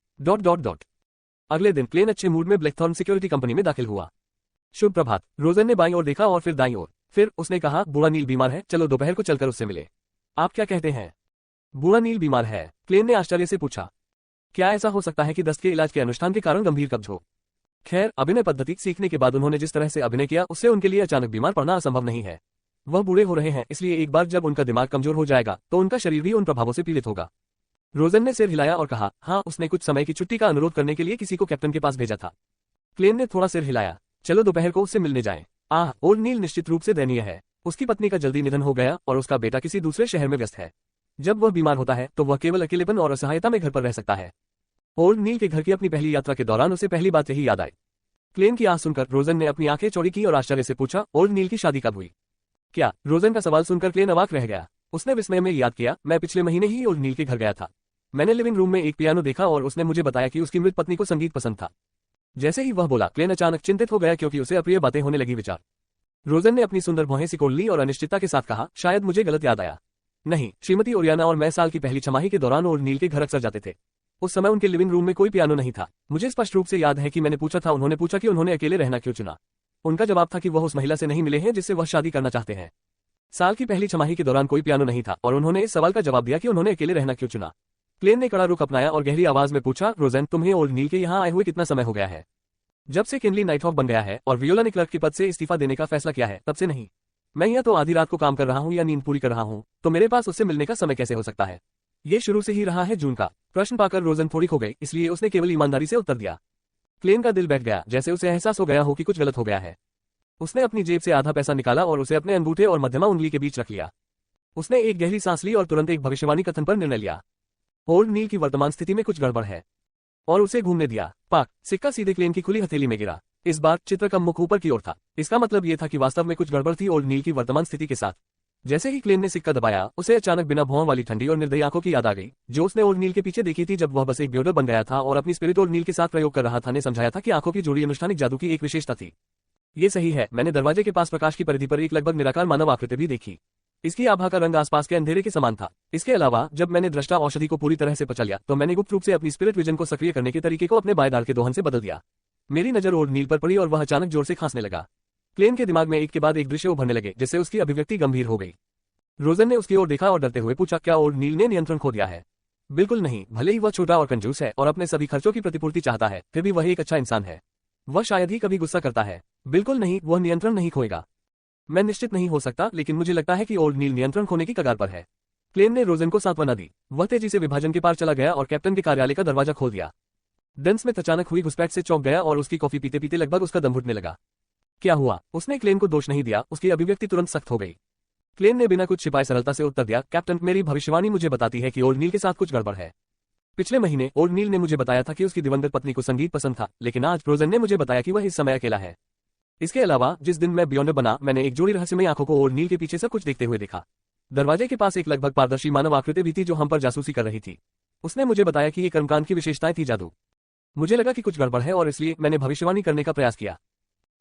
अगले दिन क्लेन अच्छे मूड में ब्लैकथॉर्न सिक्योरिटी कंपनी में दाखिल हुआ। शुभ प्रभात। रोजन ने बाईं ओर देखा और फिर दाईं ओर। फिर उसने कहा, बूढ़ा नील बीमार है, चलो दोपहर को चलकर उससे मिले। आप क्या कहते हैं? बूढ़ा नील बीमार है? क्लेन ने आश्चर्य से पूछा। क्या ऐसा हो सकता है कि दस्त के इलाज के अनुष्ठान के कारण गंभीर कब्ज हो? खैर, अभिनय पद्धति सीखने के बाद उन्होंने जिस तरह से अभिनय किया उससे उनके लिए अचानक बीमार पड़ना असंभव नहीं है। वह बूढ़े हो रहे हैं, इसलिए एक बार जब उनका दिमाग कमजोर हो जाएगा तो उनका शरीर भी उन प्रभावों से पीड़ित होगा। रोजन ने सिर हिलाया और कहा, हाँ, उसने कुछ समय की छुट्टी का अनुरोध करने के लिए किसी को कैप्टन के पास भेजा था। क्लेन ने थोड़ा सिर हिलाया। चलो दोपहर को उससे मिलने जाएं। ओल्ड नील निश्चित रूप से दयनीय है। उसकी पत्नी का जल्दी निधन हो गया और उसका बेटा किसी दूसरे शहर में व्यस्त है। जब वह बीमार होता है तो वह केवल अकेलेपन और असहायता में घर पर रह सकता है। ओल्ड नील के घर की अपनी पहली यात्रा के दौरान उसे पहली बात यही याद आई। क्लेन की आह सुनकर रोजन ने अपनी आंखें चौड़ी की और आश्चर्य से पूछा, ओल्ड नील की शादी कब हुई? क्या? रोजन का सवाल सुनकर क्लेन अवाक रह गया। उसने विस्मय में याद किया, मैं पिछले महीने ही ओल्ड नील के घर गया था। मैंने लिविंग रूम में एक पियानो देखा और उसने मुझे बताया कि उसकी मृत पत्नी को संगीत पसंद था। जैसे ही वह बोला, क्लेन अचानक चिंतित हो गया क्योंकि उसे अप्रिय बातें होने लगी। विचार। रोजन ने अपनी सुंदर भौहें सिकोड़ ली और अनिश्चितता के साथ कहा, शायद मुझे गलत याद आया। नहीं, श्रीमती ओरियाना और मैं साल की पहली छमाही के दौरान ओल्ड नील के घर अक्सर जाते थे। उस समय उनके लिविंग रूम में कोई पियानो नहीं था। मुझे स्पष्ट रूप से याद है कि मैंने पूछा था, उन्होंने पूछा कि उन्होंने अकेले रहना क्यों चुना। उनका जवाब था कि वह उस महिला से नहीं मिले हैं जिससे वह शादी करना चाहते हैं। साल की पहली छमाही के दौरान कोई पियानो नहीं था और उन्होंने इस सवाल का जवाब दिया कि उन्होंने अकेले रहना क्यों चुना। क्लेन ने कड़ा रुख अपनाया और गहरी आवाज में पूछा, रोजन, तुम्हें ओल्ड नील के यहाँ आए हुए कितना समय हो गया है? जब से किनली नाइटहॉक बन गया है और वियोला ने क्लर्क के पद से इस्तीफा देने का फैसला किया है, तब से नहीं। मैं या तो आधी रात को काम कर रहा हूँ या नींद पूरी कर रहा हूँ, तो मेरे पास उससे मिलने का समय कैसे हो सकता है? ये शुरू से ही रहा है जून का। प्रश्न पाकर रोजन थोड़ी खो गई, इसलिए उसने केवल ईमानदारी से उत्तर दिया। क्लेन का दिल बैठ गया, जैसे उसे एहसास हो गया हो कि कुछ गलत हो गया है। उसने अपनी जेब से आधा पैसा निकाला और उसे अपने अंगूठे और मध्यमा उंगली के बीच रख लिया। उसने एक गहरी सांस ली और तुरंत एक भविष्यवाणी कथन पर निर्णय लिया। ओल्ड नील की वर्तमान स्थिति में कुछ गड़बड़ है, और उसे घूमने दिया। पाक, सिक्का सीधे क्लेन की खुली हथेली में गिरा। इस बार चित्र का मुख ऊपर की ओर था। इसका मतलब यह था कि वास्तव में कुछ गड़बड़ थी ओल्ड नील की वर्तमान स्थिति के साथ। जैसे ही क्लेन ने सिक्का दबाया, उसे अचानक बिना भौं वाली ठंडी और निर्दयी आंखों की याद आ गई, जो उसने ओल्ड नील के पीछे देखी थी जब वह बस एक ब्योडर बन गया था और अपनी स्पिरिट ओल्ड नील के साथ प्रयोग कर रहा था। ने समझाया था कि आंखों की जोड़ी अनुष्ठानिक जादू की एक विशेषता थी। ये सही है, मैंने दरवाजे के पास प्रकाश की परिधि पर एक लगभग निराकार मानव आकृति भी देखी। इसकी आभा का रंग आसपास के अंधेरे के समान था। इसके अलावा जब मैंने दृष्टा औषधि को पूरी तरह से पचा लिया तो मैंने गुप्त रूप से अपनी स्पिरिट विजन को सक्रिय करने के तरीके को अपने बाएं दाढ़ के दोहन से बदल दिया। मेरी नजर ओल्ड नील पर पड़ी और वह अचानक जोर से खांसने लगा। क्लेन के दिमाग में एक के बाद एक दृश्य उभरने लगे, जिससे उसकी अभिव्यक्ति गंभीर हो गई। रोजन ने उसकी ओर देखा और डरते हुए पूछा, क्या ओल्ड नील ने नियंत्रण खो दिया है? बिल्कुल नहीं, भले ही वह छोटा और कंजूस है और अपने सभी खर्चों की प्रतिपूर्ति चाहता है, फिर भी वह एक अच्छा इंसान है। वह शायद ही कभी गुस्सा करता है। बिल्कुल नहीं, वह नियंत्रण नहीं खोएगा। मैं निश्चित नहीं हो सकता, लेकिन मुझे लगता है कि ओल्ड नील नियंत्रण खोने की कगार पर है। क्लेन ने रोजन को सांत्वना दी। वह तेजी से विभाजन के पार चला गया और कैप्टन के कार्यालय का दरवाजा खोल दिया। डन स्मिथ अचानक हुई घुसपैठ से चौंक गया और उसकी कॉफी पीते पीते लगभग उसका दम घुटने लगा। क्या हुआ? उसने क्लेन को दोष नहीं दिया। उसकी अभिव्यक्ति तुरंत सख्त हो गई। क्लेन ने बिना कुछ छिपाए सरलता से उत्तर दिया, कैप्टन, मेरी भविष्यवाणी मुझे बताती है कि ओल्ड नील के साथ कुछ गड़बड़ है। पिछले महीने ओल्ड नील ने मुझे बताया था कि उसकी दिवंगत पत्नी को संगीत पसंद था, लेकिन आज रोजन ने मुझे बताया कि वह इस समय अकेला है। इसके अलावा जिस दिन मैं बियॉन्डर बना, मैंने एक जोड़ी रहस्यमयी आंखों को ओल्ड नील के पीछे सब कुछ देखते हुए देखा। दरवाजे के पास एक लगभग पारदर्शी मानव आकृति भी थी जो हम पर जासूसी कर रही थी। उसने मुझे बताया कि ये कर्मकांड की विशेषताएं थी जादू। मुझे लगा कि कुछ गड़बड़ है और इसलिए मैंने भविष्यवाणी करने का प्रयास किया।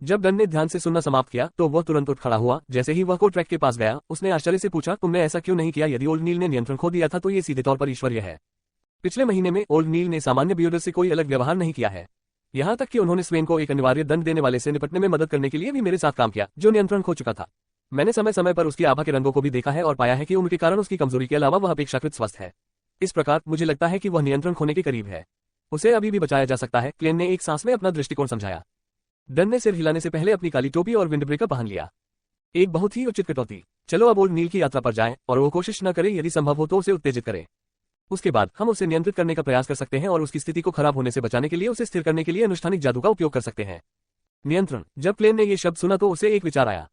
जब डन ने ध्यान से सुनना समाप्त किया तो वह तुरंत उठ खड़ा हुआ। जैसे ही वह को ट्रैक के पास गया, उसने आश्चर्य से पूछा, तुमने ऐसा क्यों नहीं किया? यदि ओल्ड नील ने नियंत्रण खो दिया था तो ये सीधे तौर पर ईश्वरीय है। पिछले महीने में ओल्ड नील ने सामान्य बियॉन्डर से कोई अलग व्यवहार नहीं किया है। यहाँ तक कि उन्होंने स्वेन को एक अनिवार्य दंड देने वाले से निपटने में मदद करने के लिए भी मेरे साथ काम किया, जो नियंत्रण खो चुका था। मैंने समय समय पर उसकी आभा के रंगों को भी देखा है और पाया है कि उम्र के कारण उसकी कमजोरी के अलावा वह अपेक्षाकृत स्वस्थ है। इस प्रकार मुझे लगता है कि वह नियंत्रण खोने के करीब है। उसे अभी भी बचाया जा सकता है। क्लेन ने एक सांस में अपना दृष्टिकोण समझाया। डन ने सिर हिलाने से पहले अपनी काली टोपी और विंडब्रेकर पहन लिया। एक बहुत ही उचित कटौती। चलो अब ओल्ड नील की यात्रा पर जाएं और वो कोशिश न करे, यदि संभव हो तो उसे उत्तेजित करें। उसके बाद हम उसे नियंत्रित करने का प्रयास कर सकते हैं और उसकी स्थिति को खराब होने से बचाने के लिए उसे स्थिर करने के लिए अनुष्ठानिक जादू का उपयोग कर सकते हैं। नियंत्रण। जब क्लेन ने यह शब्द सुना तो उसे एक विचार आया।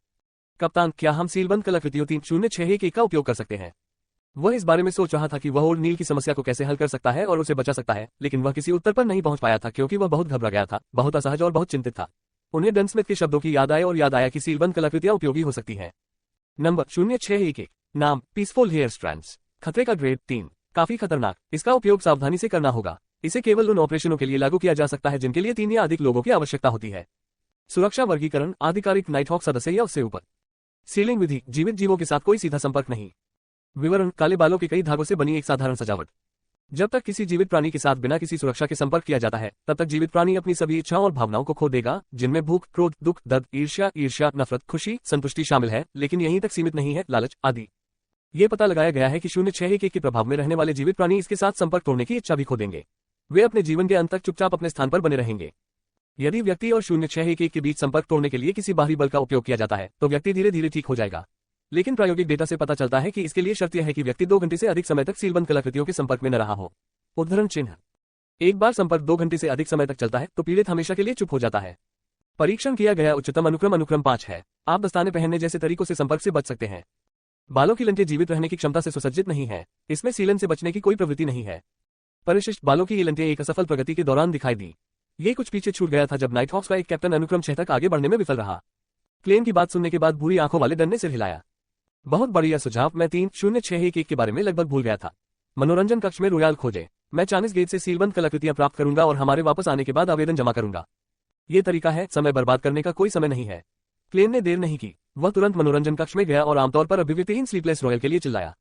कप्तान, क्या हम सीलबंद कलाकृतियों 300611 का उपयोग कर सकते हैं? वह इस बारे में सोच रहा था कि वह ओल्ड नील की समस्या को कैसे हल कर सकता है और उसे बचा सकता है, लेकिन वह किसी उत्तर पर नहीं पहुंच पाया था क्योंकि वह बहुत घबरा गया था, बहुत असहज और बहुत चिंतित था। उन्हें डन स्मिथ के शब्दों की याद आए और याद आया कि सीलबंद कलाकृतियां उपयोगी हो सकती हैं। नंबर 0611। नाम पीसफुल हेयर स्ट्रैंड्स। खतरे का ग्रेड 3। काफी खतरनाक। इसका उपयोग सावधानी से करना होगा। इसे केवल उन ऑपरेशनों के लिए लागू किया जा सकता है जिनके लिए 3 या अधिक लोगों की आवश्यकता होती है। सुरक्षा वर्गीकरण, आधिकारिक नाइटहॉक सदस्य या उससे ऊपर। सीलिंग विधि, जीवित जीवों के साथ कोई सीधा संपर्क नहीं। विवरण, काले बालों के कई धागों से बनी एक साधारण सजावट। जब तक किसी जीवित प्राणी के साथ बिना किसी सुरक्षा के संपर्क किया जाता है, तब तक जीवित प्राणी अपनी सभी इच्छाओं और भावनाओं को खो देगा, जिनमें भूख, क्रोध, दुख, दर्द, ईर्ष्या, नफरत, खुशी, संतुष्टि शामिल है, लेकिन यहीं तक सीमित नहीं है, लालच आदि। ये पता लगाया गया है कि 0611 के प्रभाव में रहने वाले जीवित प्राणी इसके साथ संपर्क तोड़ने की इच्छा भी खो देंगे। वे अपने जीवन के अंत तक चुपचाप अपने स्थान पर बने रहेंगे। यदि व्यक्ति और 0611 के बीच संपर्क तोड़ने के लिए किसी बाहरी बल का उपयोग किया जाता है तो व्यक्ति धीरे धीरे ठीक हो जाएगा। लेकिन प्रायोगिक डेटा से पता चलता है कि इसके लिए शर्त यह है कि व्यक्ति 2 घंटे से अधिक समय तक सीलबंद कलाकृतियों के संपर्क में न रहा हो। उद्धरण चिन्ह। एक बार संपर्क 2 घंटे से अधिक समय तक चलता है तो पीड़ित हमेशा के लिए चुप हो जाता है। परीक्षण किया गया उच्चतम अनुक्रम 5 है। आप दस्ताने पहनने जैसे तरीकों से संपर्क से बच सकते हैं। बालों की लंटें जीवित रहने की क्षमता से सुसज्जित नहीं है। इसमें सीलन से बचने की कोई प्रवृत्ति नहीं है। परिशिष्ट बालों की ये लंटें एक असफल प्रगति के दौरान दिखाई दी। ये कुछ पीछे छूट गया था जब नाइटहॉक्स का एक कैप्टन अनुक्रम 6 तक आगे बढ़ने में विफल रहा। क्लेन की बात सुनने के बाद भूरी आंखों वाले डन ने सिर हिलाया। बहुत बढ़िया सुझाव। मैं 300611 के बारे में लगभग भूल गया था। मनोरंजन कक्ष में रोयाल खोजे। मैं चाइनीज गेट से सीलबंद कलाकृतियां प्राप्त करूंगा और हमारे वापस आने के बाद आवेदन जमा करूंगा। ये तरीका है, समय बर्बाद करने का कोई समय नहीं है। क्लेन ने देर नहीं की। वह तुरंत मनोरंजन कक्ष में गया और आमतौर पर अभिव्यक्तिहीन स्लीपलेस रॉयल के लिए चिल्लाया।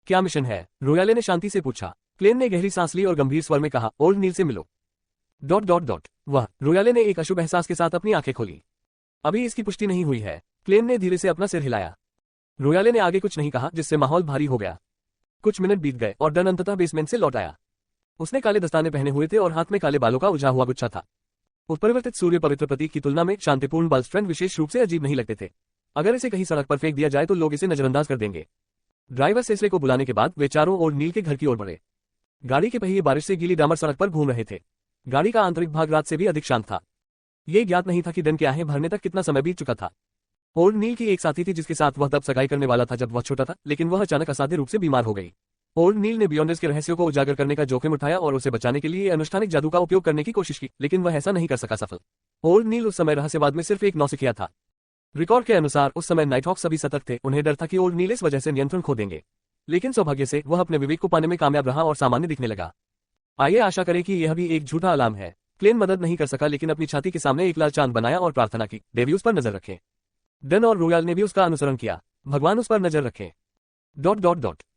क्या मिशन है? रॉयले ने शांति से पूछा। क्लेन ने गहरी सांस ली और गंभीर स्वर में कहा, ओल्ड नील से मिलो। ... वह रॉयले ने एक अशुभ एहसास के साथ अपनी आंखें खोली। अभी इसकी पुष्टि नहीं हुई है। क्लेन ने धीरे से अपना सिर हिलाया। रॉयले ने आगे कुछ नहीं कहा, जिससे माहौल भारी हो गया। कुछ मिनट बीत गए और डन अंततः बेसमेंट से लौट आया। उसने काले दस्ताने पहने हुए थे और हाथ में काले बालों का उलझा हुआ गुच्छा था। उत्परिवर्तित सूर्य पवित्र प्रतीक की तुलना में शांतिपूर्ण बल स्ट्रेंथ विशेष रूप से अजीब नहीं लगते थे। अगर इसे कहीं सड़क पर फेंक दिया जाए तो लोग इसे नजरअंदाज कर देंगे। ड्राइवर सेसले को बुलाने के बाद वे चारों ओर नील के घर की ओर बढ़े। गाड़ी के पहिए बारिश से गीली डामर सड़क पर घूम रहे थे। गाड़ी का आंतरिक भाग रात से भी अधिक शांत था। ये ज्ञात नहीं था कि डन के आहें भरने तक कितना समय बीत चुका था। ओल्ड नील की एक साथी थी जिसके साथ वह तब सगाई करने वाला था जब वह छोटा था, लेकिन वह अचानक असाध्य रूप से बीमार हो गई। ओल्ड नील ने बियॉन्डर्स के रहस्यों को उजागर करने का जोखिम उठाया और उसे बचाने के लिए अनुष्ठानिक जादू का उपयोग करने की कोशिश की, लेकिन वह ऐसा नहीं कर सका सफल। ओल्ड नील उस समय रहस्यवाद में सिर्फ एक नौसिखिया था। रिकॉर्ड के अनुसार उस समय नाइटहॉक सभी सतर्क थे, उन्हें डर था कि ओल्ड नील इस वजह से नियंत्रण खो देंगे। लेकिन सौभाग्य से वह अपने विवेक को पाने में कामयाब रहा और सामान्य दिखने लगा। आइए आशा करें कि यह भी एक झूठा अलार्म है। क्लेन मदद नहीं कर सका, लेकिन अपनी छाती के सामने एक लाल चांद बनाया और प्रार्थना की, देवी उस पर नजर रखे। डन और रॉयल ने भी उसका अनुसरण किया, भगवान उस पर नजर रखे। ...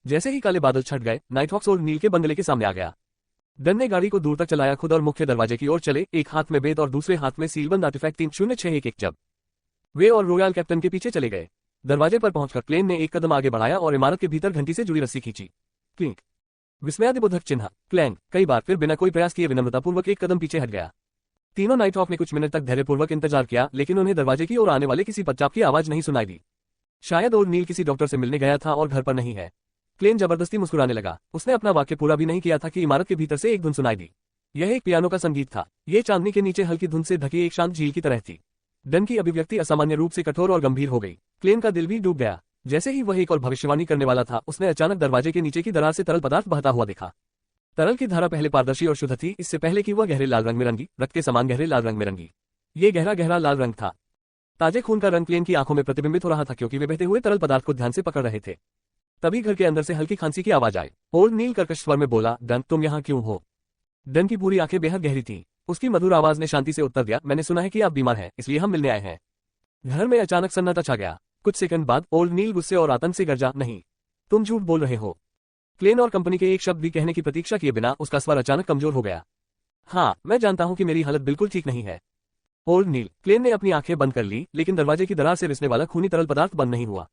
जैसे ही काले बादल छट गए, नाइटहॉक ओल्ड नील के बंगले के सामने आ गया। डन ने गाड़ी को दूर तक चलाया, खुद और मुख्य दरवाजे की ओर चले, एक हाथ में बेद और दूसरे हाथ में सीलबंद आर्टिफैक्ट 30611। जब वे और रॉयल कैप्टन के पीछे चले गए, दरवाजे पर पहुंचकर क्लेन ने एक कदम आगे बढ़ाया और इमारत के भीतर घंटी से जुड़ी रस्सी खींची। क्लिंक, विस्मयादिबोधक चिन्ह, क्लैंग, कई बार, फिर बिना कोई प्रयास किए विनम्रतापूर्वक एक कदम पीछे हट गया। तीनों नाइटहॉक ने कुछ मिनट तक धैर्यपूर्वक इंतजार किया, लेकिन उन्हें दरवाजे की ओर आने वाले किसी पदचाप की आवाज नहीं सुनाई दी। शायद ओल्ड नील किसी डॉक्टर से मिलने गया था और घर पर नहीं है। क्लेन जबरदस्ती मुस्कुराने लगा। उसने अपना वाक्य पूरा भी नहीं किया था कि इमारत के भीतर से एक धुन सुनाई दी। यह एक पियानो का संगीत था। ये चांदनी के नीचे हल्की धुन से ढकी एक शांत झील की तरह थी। डन की अभिव्यक्ति असामान्य रूप से कठोर और गंभीर हो गई। क्लेन का दिल भी डूब गया। जैसे ही वह एक और भविष्यवाणी करने वाला था, उसने अचानक दरवाजे के नीचे की दरार से तरल पदार्थ बहता हुआ देखा। तरल की धारा पहले पारदर्शी और शुद्ध थी, इससे पहले कि वह गहरे लाल रंग में रंगी, रक्त के समान गहरे लाल रंग में रंगी। ये गहरा गहरा लाल रंग था। ताजे खून का रंग क्लेन की आंखों में प्रतिबिंबित हो रहा था, क्योंकि वे बहते हुए तरल पदार्थ को ध्यान से पकड़ रहे थे। तभी घर के अंदर से हल्की खांसी की आवाज आई। ओल्ड नील कर्कश स्वर में बोला, डन, तुम यहाँ क्यों हो? डन की पूरी आंखें बेहद गहरी थीं। उसकी मधुर आवाज ने शांति से उत्तर दिया, मैंने सुना है कि आप बीमार हैं, इसलिए हम मिलने आए हैं। घर में अचानक सन्नाटा छा गया। कुछ सेकंड बाद ओल्ड नील गुस्से और आतंक से गरजा, नहीं, तुम झूठ बोल रहे हो। क्लेन और कंपनी के एक शब्द भी कहने की प्रतीक्षा किए बिना उसका स्वर अचानक कमजोर हो गया। हाँ, मैं जानता हूं कि मेरी हालत बिल्कुल ठीक नहीं है। ओल्ड नील, क्लेन ने अपनी आंखें बंद कर ली, लेकिन दरवाजे की दरार से रिसने वाला खूनी तरल पदार्थ बंद नहीं हुआ।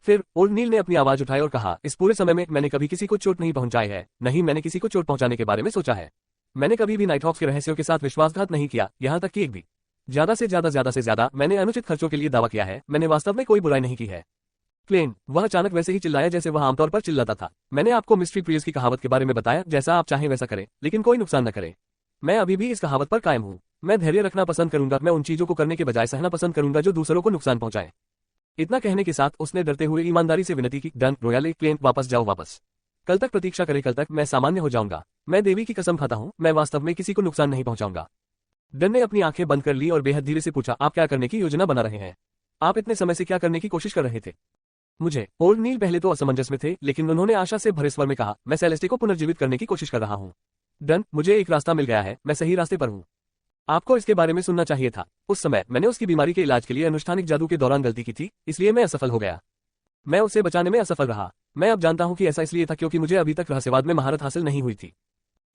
फिर ओल्ड नील ने अपनी आवाज उठाई और कहा, इस पूरे समय में मैंने कभी किसी को चोट नहीं पहुंचाई है, नहीं मैंने किसी को चोट पहुंचाने के बारे में सोचा है। मैंने कभी भी नाइटहॉक्स के रहस्यों के साथ विश्वासघात नहीं किया, यहां तक कि एक भी। ज्यादा से ज्यादा मैंने अनुचित खर्चों के लिए दावा किया है, मैंने वास्तव में कोई बुराई नहीं की है। क्लेन, वह अचानक वैसे ही चिल्लाया जैसे वह आमतौर पर चिल्लाता था। मैंने आपको मिस्ट्री प्रियस की कहावत के बारे में बताया, जैसा आप चाहें वैसा करें, लेकिन कोई नुकसान न करे। मैं अभी भी इस कहावत पर कायम हूँ। मैं धैर्य रखना पसंद करूंगा, मैं उन चीजों को करने के बजाय सहना पसंद करूंगा जो दूसरों को नुकसान पहुंचाए। इतना कहने के साथ उसने डरते हुए ईमानदारी से विनती की, डन, रॉयल, क्लेन, वापस जाओ वापस। कल तक प्रतीक्षा करें, कल तक मैं सामान्य हो जाऊंगा। मैं देवी की कसम खाता हूं, मैं वास्तव में किसी को नुकसान नहीं पहुंचाऊंगा। डन ने अपनी आंखें बंद कर ली और बेहद धीरे से पूछा, आप क्या करने की योजना बना रहे हैं? आप इतने समय से क्या करने की कोशिश कर रहे थे? मुझे, ओल्ड नील पहले तो असमंजस में थे, लेकिन उन्होंने आशा से भरे स्वर में कहा, मैं सेलेस्टे को पुनर्जीवित करने की कोशिश कर रहा हूँ। डन, मुझे एक रास्ता मिल गया है, मैं सही रास्ते पर हूँ। आपको इसके बारे में सुनना चाहिए था। उस समय मैंने उसकी बीमारी के इलाज के लिए अनुष्ठानिक जादू के दौरान गलती की थी, इसलिए मैं असफल हो गया। मैं उसे बचाने में असफल रहा। मैं अब जानता हूं कि ऐसा इसलिए था क्योंकि मुझे अभी तक रहस्यवाद में महारत हासिल नहीं हुई थी।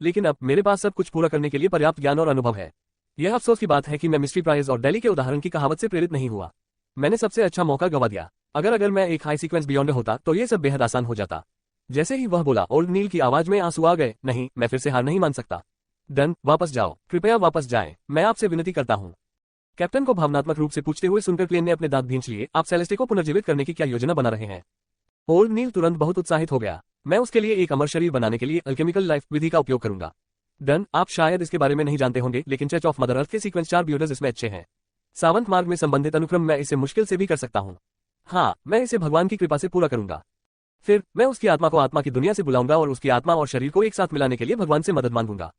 लेकिन अब मेरे पास सब कुछ पूरा करने के लिए पर्याप्त ज्ञान और अनुभव है। यह अफसोस की बात है कि मैं मिस्ट्री प्राइज और दिल्ली के उदाहरण की कहावत से प्रेरित नहीं हुआ। मैंने सबसे अच्छा मौका गंवा दिया। अगर मैं एक हाई सीक्वेंस बियॉन्डर होता तो ये सब बेहद आसान हो जाता। जैसे ही वह बोला, ओल्ड नील की आवाज में आंसू आ गए, नहीं, मैं फिर से हार नहीं मान सकता। डन, वापस जाओ, कृपया वापस जाएं, मैं आपसे विनती करता हूं। कैप्टन को भावनात्मक रूप से पूछते हुए सुनकर क्लेन ने अपने दांत भींच लिए, आप सेलेस्टे को पुनर्जीवित करने की क्या योजना बना रहे हैं? ओल्ड नील तुरंत बहुत उत्साहित हो गया। मैं उसके लिए एक अमर शरीर बनाने के लिए अल्केमिकल लाइफ विधि का उपयोग करूंगा। डन, आप शायद इसके बारे में नहीं जानते होंगे, लेकिन चर्च ऑफ मदर अर्थ के सीक्वेंस 4 बियॉन्डर्स इसमें अच्छे हैं। सावंत मार्ग में संबंधित अनुक्रम मैं इसे मुश्किल से भी कर सकता हूँ। हाँ, मैं इसे भगवान की कृपा से पूरा करूंगा। फिर मैं उसकी आत्मा को आत्मा की दुनिया से बुलाऊंगा और उसकी आत्मा और शरीर को एक साथ मिलाने के लिए भगवान से मदद मांगूंगा।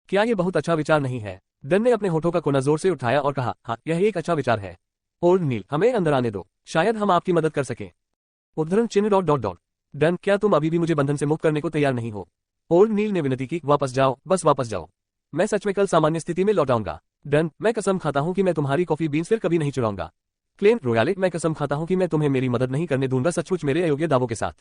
क्या ये बहुत अच्छा विचार नहीं है? डन ने अपने होठों का कोना जोर से उठाया और कहा, हाँ, यह एक अच्छा विचार है। ओल्ड नील, हमें अंदर आने दो, शायद हम आपकी मदद कर सकें। उद्धरण चिन्ह ... डन, क्या तुम अभी भी मुझे बंधन से मुक्त करने को तैयार नहीं हो? ओल्ड नील ने विनती की, वापस जाओ, बस वापस जाओ। मैं सच में कल सामान्य स्थिति में लौट आऊंगा। डन, मैं कसम खाता हूं कि मैं तुम्हारी कॉफी बीन्स फिर कभी नहीं चुराऊंगा। क्लेन, रॉयल, मैं कसम खाता हूं कि मैं तुम्हें मेरी मदद नहीं करने दूंगा, सचमुच मेरे अयोग्य दावों के साथ।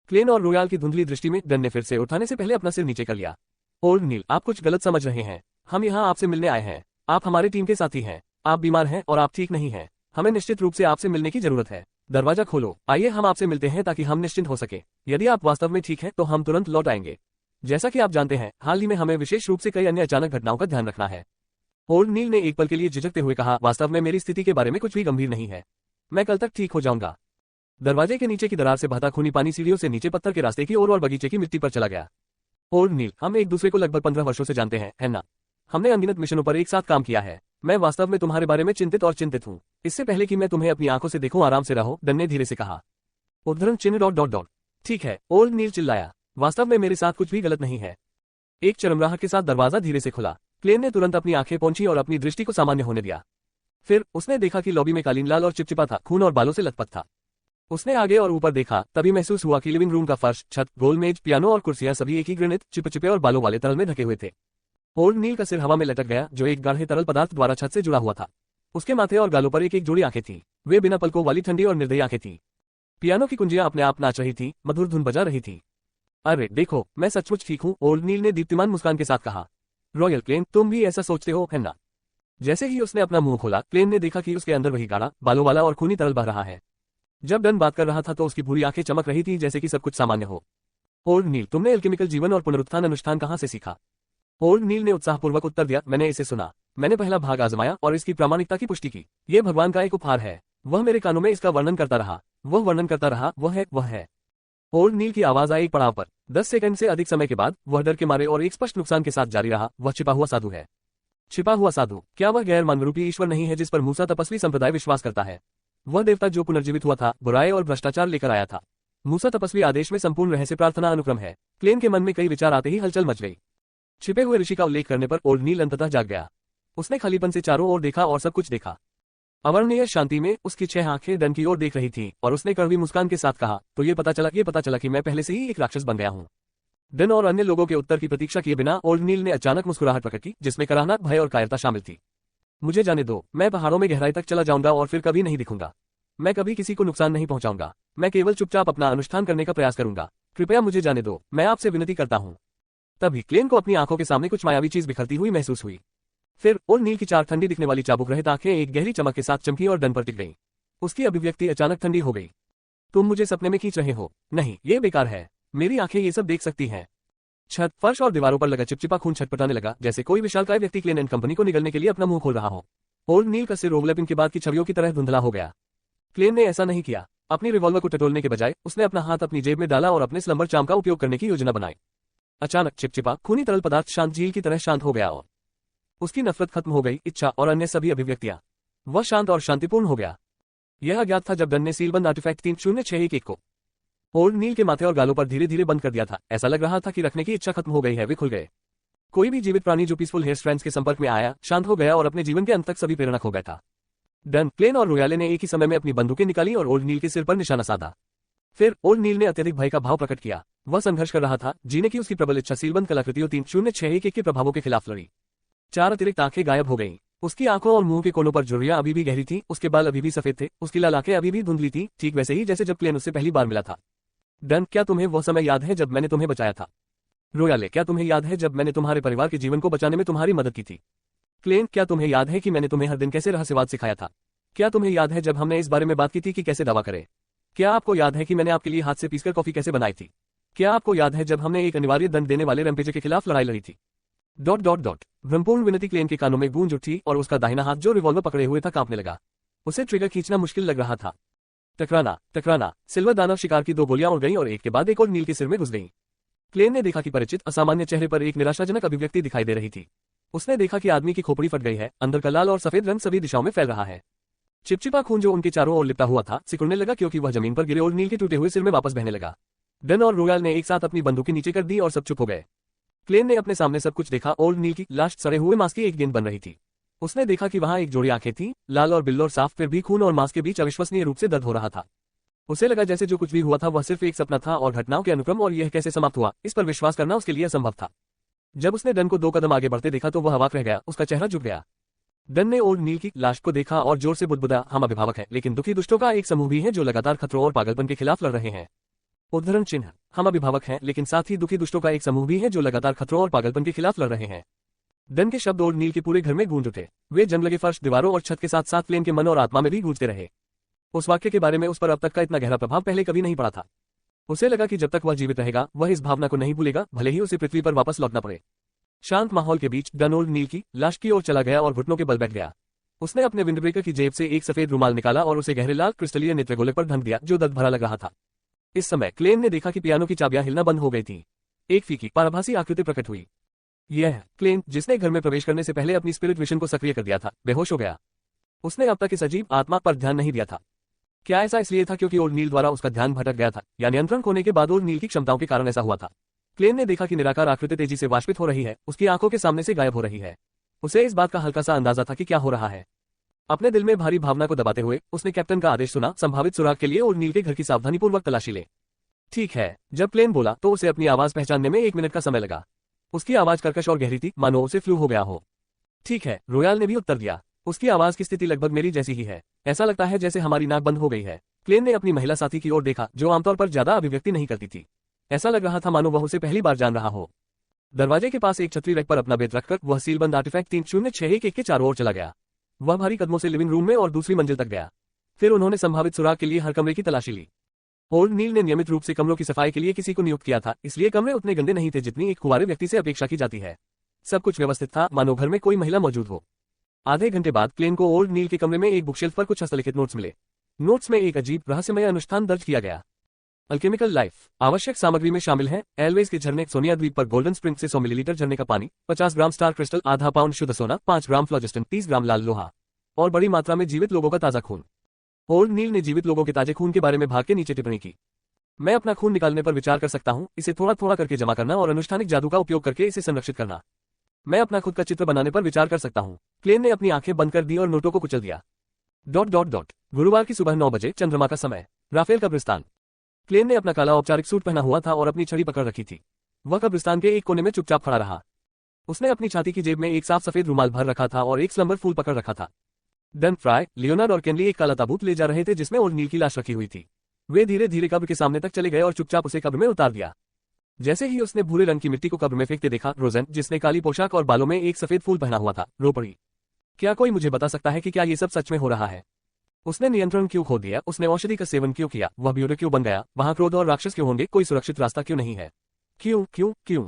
क्लेन और रॉयल की धुंधली दृष्टि में डन ने फिर से उठाने से पहले अपना सिर नीचे कर लिया। ओल्ड नील, आप कुछ गलत समझ रहे हैं। हम यहाँ आपसे मिलने आए हैं। आप हमारी टीम के साथी हैं। आप बीमार हैं और आप ठीक नहीं हैं। हमें निश्चित रूप से आपसे मिलने की जरूरत है। दरवाजा खोलो, आइए हम आपसे मिलते हैं ताकि हम निश्चिंत हो सके। यदि आप वास्तव में ठीक हैं तो हम तुरंत लौट आएंगे। जैसा कि आप जानते हैं, हाल ही में हमें विशेष रूप से कई अन्य अचानक घटनाओं का ध्यान रखना है। ओल्ड नील ने एक पल के लिए झिझकते हुए कहा, वास्तव में मेरी स्थिति के बारे में कुछ भी गंभीर नहीं है। मैं कल तक ठीक हो जाऊंगा। दरवाजे के नीचे की दरार से बहता खूनी पानी सीढ़ियों से नीचे पत्थर के रास्ते की ओर और बगीचे की मिट्टी पर चला गया। ओल्ड नील, हम एक दूसरे को लगभग 15 वर्षों से जानते हैं, है ना? हमने अनगिनत मिशनों पर एक साथ काम किया है। मैं वास्तव में तुम्हारे बारे में चिंतित हूँ। इससे पहले कि मैं तुम्हें अपनी आंखों से देखूं, आराम से रहो, डन ने धीरे से कहा। उद्धरण चिन्ह डॉट डॉट डॉट। ठीक है, ओल्ड नील चिल्लाया, वास्तव में मेरे साथ कुछ भी गलत नहीं है। एक चरमराहट के साथ दरवाजा धीरे से खुला। क्लेन ने तुरंत अपनी आंखें पोंछी और अपनी दृष्टि को सामान्य होने दिया। फिर उसने देखा कि लॉबी में कालीन लाल और चिपचिपा था, खून और बालों से लथपथ था। उसने आगे और ऊपर देखा, तभी महसूस हुआ कि लिविंग रूम का फर्श, छत, गोल मेज, पियानो और कुर्सियां सभी एक ही घृणित, चिपचिपे और बालों वाले तरल में ढके हुए थे। ओल्ड नील का सिर हवा में लटक गया, जो एक गाढ़े तरल पदार्थ द्वारा छत से जुड़ा हुआ था। उसके माथे और गालों पर एक एक जोड़ी आंखें थीं। वे बिना पलकों वाली ठंडी और निर्दयी आंखें थीं। पियानो की कुंजियां अपने आप नाच रही थीं, मधुर धुन बजा रही थी। अरे देखो, मैं सचमुच ठीक हूँ, ओल्ड नील ने दीप्तिमान मुस्कान के साथ कहा। रॉयल क्लेन, तुम भी ऐसा सोचते हो, है ना? जैसे ही उसने अपना मुंह खोला, क्लेन ने देखा कि उसके अंदर वही गाढ़ा, बालों वाला और खूनी तरल बह रहा है। जब डन बात कर रहा था तो उसकी पूरी आंखें चमक रही थी, जैसे कि सब कुछ सामान्य हो। ओल्ड नील, तुमने एल्केमिकल जीवन और पुनरुत्थान अनुष्ठान कहाँ से सीखा? ओल्ड नील ने उत्साहपूर्वक उत्तर दिया, मैंने इसे सुना। मैंने पहला भाग आजमाया और इसकी प्रामाणिकता की पुष्टि की। ये भगवान का एक उपहार है। वह मेरे कानों में इसका वर्णन करता रहा। वह है। ओल्ड नील की आवाज आई एक पड़ाव पर। 10 सेकंड से अधिक समय के बाद वह डर के मारे और एक स्पष्ट नुकसान के साथ जारी रहा, वह छिपा हुआ साधु है। छिपा हुआ साधु? क्या वह गैर मानवरूपी ईश्वर नहीं है जिस पर मूसा तपस्वी संप्रदाय विश्वास करता है? वह देवता जो पुनर्जीवित हुआ था, बुराई और भ्रष्टाचार लेकर आया था। मूसा तपस्वी आदेश में संपूर्ण रहस्य प्रार्थना अनुक्रम है। क्लेन के मन में कई विचार आते ही हलचल मच गई। छिपे हुए ऋषि का उल्लेख करने पर ओल्ड नील अंततः जाग गया। उसने खालीपन से चारों ओर देखा और सब कुछ देखा। अवर्णनीय शांति में उसकी 6 आंखें डन की ओर देख रही थीं और उसने कड़वी मुस्कान के साथ कहा, तो ये पता चला कि मैं पहले से ही एक राक्षस बन गया हूँ। डन और अन्य लोगों के उत्तर की प्रतीक्षा किए बिना ओल्ड नील ने अचानक मुस्कुराहट प्रकट की, जिसमें कराहना, भय और कायरता शामिल थी। मुझे जाने दो, मैं पहाड़ों में गहराई तक चला जाऊंगा और फिर कभी नहीं दिखूंगा। मैं कभी किसी को नुकसान नहीं पहुंचाऊंगा। मैं केवल चुपचाप अपना अनुष्ठान करने का प्रयास करूंगा। कृपया मुझे जाने दो, मैं आपसे विनती करता हूँ। तभी क्लेन को अपनी आंखों के सामने कुछ मायावी चीज बिखरती हुई महसूस हुई। फिर ओल्ड नील की 4 ठंडी दिखने वाली चाबुक रहित आंखें एक गहरी चमक के साथ चमकी और डन पर टिक गईं। उसकी अभिव्यक्ति अचानक ठंडी हो गई। तुम मुझे सपने में खींच रहे हो? नहीं, ये बेकार है। मेरी आंखें ये सब देख सकती हैं। छत, फर्श और दीवारों पर लगा चिपचिपा खून छटपटाने लगा, जैसे कोई विशालकाय व्यक्ति क्लेन एंड कंपनी को निगलने के लिए अपना मुंह खोल रहा हो। ओल्ड नील का सिर ओवरलैपिंग के बाद की छवियों की तरह धुंधला हो गया। क्लेन ने ऐसा नहीं किया। अपनी रिवॉल्वर को टटोलने के बजाय उसने अपना हाथ अपनी जेब में डाला और अपने स्लंबर चार्म का उपयोग करने की योजना बनाई। अचानक चिपचिपा खूनी तरल पदार्थ शांत झील की तरह शांत हो गया और उसकी नफरत खत्म हो गई, इच्छा और अन्य सभी अभिव्यक्तियां। वह शांत और शांतिपूर्ण हो गया। यह अज्ञात था जब डन ने सीलबंद आर्टिफैक्ट 300611 को ओल्ड नील के माथे और गालों पर धीरे धीरे बंद कर दिया था। ऐसा लग रहा था कि रखने की इच्छा खत्म हो गई है, वे खुल गए। कोई भी जीवित प्राणी जो पीसफुल हेयर स्ट्रैंड्स के संपर्क में आया, शांत हो गया और अपने जीवन के अंत तक सभी प्रेरणा खो गया था। डन, क्लेन और रोयाले ने एक ही समय में अपनी बंदूकें निकाली और ओल्ड नील के सिर पर निशाना साधा। फिर ओल्ड नील ने अत्यधिक भय का भाव प्रकट किया। वह संघर्ष कर रहा था, जीने की उसकी प्रबल इच्छा सीलबंद कलाकृतियों 300611 के प्रभावों के खिलाफ लड़ी। 4 अतिरिक्त आंखें गायब हो गईं। उसकी आंखों और मुंह के कोनों पर झुर्रियां अभी भी गहरी थीं, उसके बाल अभी भी सफेद थे, उसकी लाल आंखें अभी भी धुंधली थीं, ठीक वैसे ही जैसे जब क्लेन उससे पहली बार मिला था। डन, क्या तुम्हें वह समय याद है जब मैंने तुम्हें बचाया था? रोयाले, क्या तुम्हें याद है जब मैंने तुम्हारे परिवार के जीवन को बचाने में तुम्हारी मदद की थी? क्लेन, क्या तुम्हें याद है कि मैंने तुम्हें हर दिन कैसे रहस्यवाद सिखाया था? क्या तुम्हें याद है जब हमने इस बारे में बात की थी कि कैसे दावा करें? क्या आपको याद है कि मैंने आपके लिए हाथ से पीसकर कॉफी कैसे बनाई थी? क्या आपको याद है जब हमने एक अनिवार्य दंड देने वाले रैम्पेज के खिलाफ लड़ाई लड़ी थी? भ्रमपूर्ण विनती क्लेन के कानों में गूंज उठी और उसका दाहिना हाथ जो रिवॉल्वर पकड़े हुए था कांपने लगा। उसे ट्रिगर खींचना मुश्किल लग रहा था। टकराना। सिल्वर दानव शिकार की 2 गोलियां उड़ गईं और एक के बाद एक और नील के सिर में घुस गईं। क्लेन ने देखा कि परिचित असामान्य चेहरे पर एक निराशाजनक अभिव्यक्ति दिखाई दे रही थी। उसने देखा कि आदमी की खोपड़ी फट गई है, अंदर का लाल और सफेद रंग सभी दिशाओं में फैल रहा है। चिपचिपा खून जो उनके चारों ओर लिपटा हुआ था, सिकुड़ने लगा क्योंकि वह जमीन पर गिरे ओल्ड नील के टूटे हुए सिर में वापस बहने लगा। डन और रोयाल ने एक साथ अपनी बंदूकें नीचे कर दी और सब चुप हो गए। क्लेन ने अपने सामने सब कुछ देखा। ओल्ड नील की लाश सड़े हुए मांस की एक गेंद बन रही थी। उसने देखा कि वहां एक जोड़ी आंखें थीं, लाल और बिल्लो और साफ, फिर भी खून और मांस के बीच अविश्वसनीय रूप से दर्द हो रहा था। उसे लगा जैसे जो कुछ भी हुआ था वह सिर्फ एक सपना था और घटनाओं के अनुक्रम और यह कैसे समाप्त हुआ, इस पर विश्वास करना उसके लिए असंभव था। जब उसने डन को 2 कदम आगे बढ़ते देखा तो वह अवाक रह गया, उसका चेहरा झुक गया। डन ने ओल्ड नील की लाश को देखा और जोर से बुदबुदा, हम अभिभावक हैं, लेकिन दुखी दुष्टों का एक समूह भी है जो लगातार खतरों और पागलपन के खिलाफ लड़ रहे हैं। उद्धरण चिन्ह, हम अभिभावक हैं, लेकिन साथ ही दुखी दुष्टों का एक समूह भी है जो लगातार खतरों और पागलपन के खिलाफ लड़ रहे हैं। डन के शब्द ओल्ड नील के पूरे घर में गूंज उठे। वे जंग लगे फर्श, दीवारों और छत के साथ साथ क्लेन के मन और आत्मा में भी गूंजते रहे। उस वाक्य के बारे में उस पर अब तक का इतना गहरा प्रभाव पहले कभी नहीं पड़ा था। उसे लगा कि जब तक वह जीवित रहेगा वह इस भावना को नहीं भूलेगा, भले ही उसे पृथ्वी पर वापस लौटना पड़े। शांत माहौल के बीच डन ओल्ड नील की लाश की ओर चला गया और घुटनों के बल बैठ गया। उसने अपने विंडब्रेकर की जेब से एक सफेद रुमाल निकाला और उसे गहरे लाल क्रिस्टलीय नेत्रगोलक पर ढक दिया, जो दर्द भरा लग रहा था। इस समय क्लेन ने देखा कि पियानो की चाबियां हिलना बंद हो गई थीं। एक फीकी, पारभासी आकृति प्रकट हुई। यह क्लेन, जिसने घर में प्रवेश करने से पहले अपनी स्पिरिट विजन को सक्रिय कर दिया था, बेहोश हो गया। उसने अब तक इस अजीब आत्मा पर ध्यान नहीं दिया था। क्या ऐसा इसलिए था क्योंकि ओ'नील द्वारा उसका ध्यान भटक गया था, या नियंत्रण खोने के बाद ओ'नील की क्षमताओं के कारण ऐसा हुआ था? क्लेन ने देखा कि निराकार आकृति तेजी से वाष्पित हो रही है, उसकी आंखों के सामने से गायब हो रही है। उसे इस बात का हल्का सा अंदाजा था कि क्या हो रहा है। अपने दिल में भारी भावना को दबाते हुए उसने कैप्टन का आदेश सुना, संभावित सुराग के लिए ओ'नील के घर की सावधानीपूर्वक तलाशी ले। ठीक है। जब क्लेन बोला तो उसे अपनी आवाज पहचानने में 1 मिनट का समय लगा। उसकी आवाज कर्कश और गहरी थी, मानो उसे फ्लू हो गया हो। ठीक है, रोयाल ने भी उत्तर दिया। उसकी आवाज की स्थिति लगभग मेरी जैसी ही है। ऐसा लगता है जैसे हमारी नाक बंद हो गई है। क्लेन ने अपनी महिला साथी की ओर देखा, जो आमतौर पर ज्यादा अभिव्यक्ति नहीं करती थी। ऐसा लग रहा था मानो वह उसे पहली बार जान रहा हो। दरवाजे के पास एक छतरी रैक पर अपना बेड रखकर वह सीलबंद आर्टिफैक्ट 3061 के चारों ओर चला गया। वह भारी कदमों से लिविंग रूम में और दूसरी मंजिल तक गया। फिर उन्होंने संभावित सुराग के लिए हर कमरे की तलाशी ली। ओ'नील ने नियमित रूप से कमरों की सफाई के लिए किसी को नियुक्त किया था, इसलिए कमरे उतने गंदे नहीं थे जितनी एक कुंवारे व्यक्ति से अपेक्षा की जाती है। सब कुछ व्यवस्थित था, मानो घर में कोई महिला मौजूद हो। आधे घंटे बाद क्लेन को ओ'नील के कमरे में एक बुकशेल्फ पर कुछ हस्तलिखित नोट्स मिले। नोट्स में एक अजीब रहस्यमय अनुष्ठान दर्ज किया गया। अल्केमिकल लाइफ आवश्यक सामग्री में शामिल है एलवेज के झरने, सोनिया द्वीप पर गोल्डन स्प्रिंग से 100 मिलीलीटर झरने का पानी, 50 ग्राम स्टार क्रिस्टल, आधा पाउंड शुद्ध सोना, 5 ग्राम फ्लोजिस्टन, 30 ग्राम लाल लोहा और बड़ी मात्रा में जीवित लोगों का ताजा खून। ओ'नील ने जीवित लोगों के ताजे खून के बारे में भाग के नीचे टिप्पणी की। मैं अपना खून निकालने पर विचार कर सकता हूं, इसे थोड़ा थोड़ा करके जमा करना और अनुष्ठानिक जादू का उपयोग करके इसे संरक्षित करना। मैं अपना खुद का चित्र बनाने पर विचार कर सकता हूं। क्लेन ने अपनी आंखें बंद कर दी और नोटों को कुचल दिया। ... गुरुवार की सुबह 9 बजे, चंद्रमा का समय, राफेल कब्रिस्तान। क्लेन ने अपना काला औपचारिक सूट पहना हुआ था और अपनी छड़ी पकड़ रखी थी। वह कब्रिस्तान के एक कोने में चुपचाप खड़ा रहा। उसने अपनी छाती की जेब में एक साफ सफेद रुमाल भर रखा था और एक स्लंबर फूल पकड़ रखा था। डन फ्राई, लियोनार्ड और केनली एक काला ताबूत ले जा रहे थे जिसमें ओ'नील की लाश रखी हुई थी। वे धीरे धीरे कब्र के सामने तक चले गए और चुपचाप उसे कब्र में उतार दिया। जैसे ही उसने भूरे रंग की मिट्टी को कब्र में फेंकते देखा, रोजेन, जिसने काली पोशाक और बालों में एक सफेद फूल पहना हुआ था, रो पड़ी। क्या कोई मुझे बता सकता है कि क्या ये सब सच में हो रहा है? उसने नियंत्रण क्यों खो दिया? उसने औषधि का सेवन क्यों किया? वह ब्यूरो क्यों बन गया? वहां क्रोध और राक्षस क्यों होंगे? कोई सुरक्षित रास्ता क्यों नहीं है? क्यों क्यों क्यों?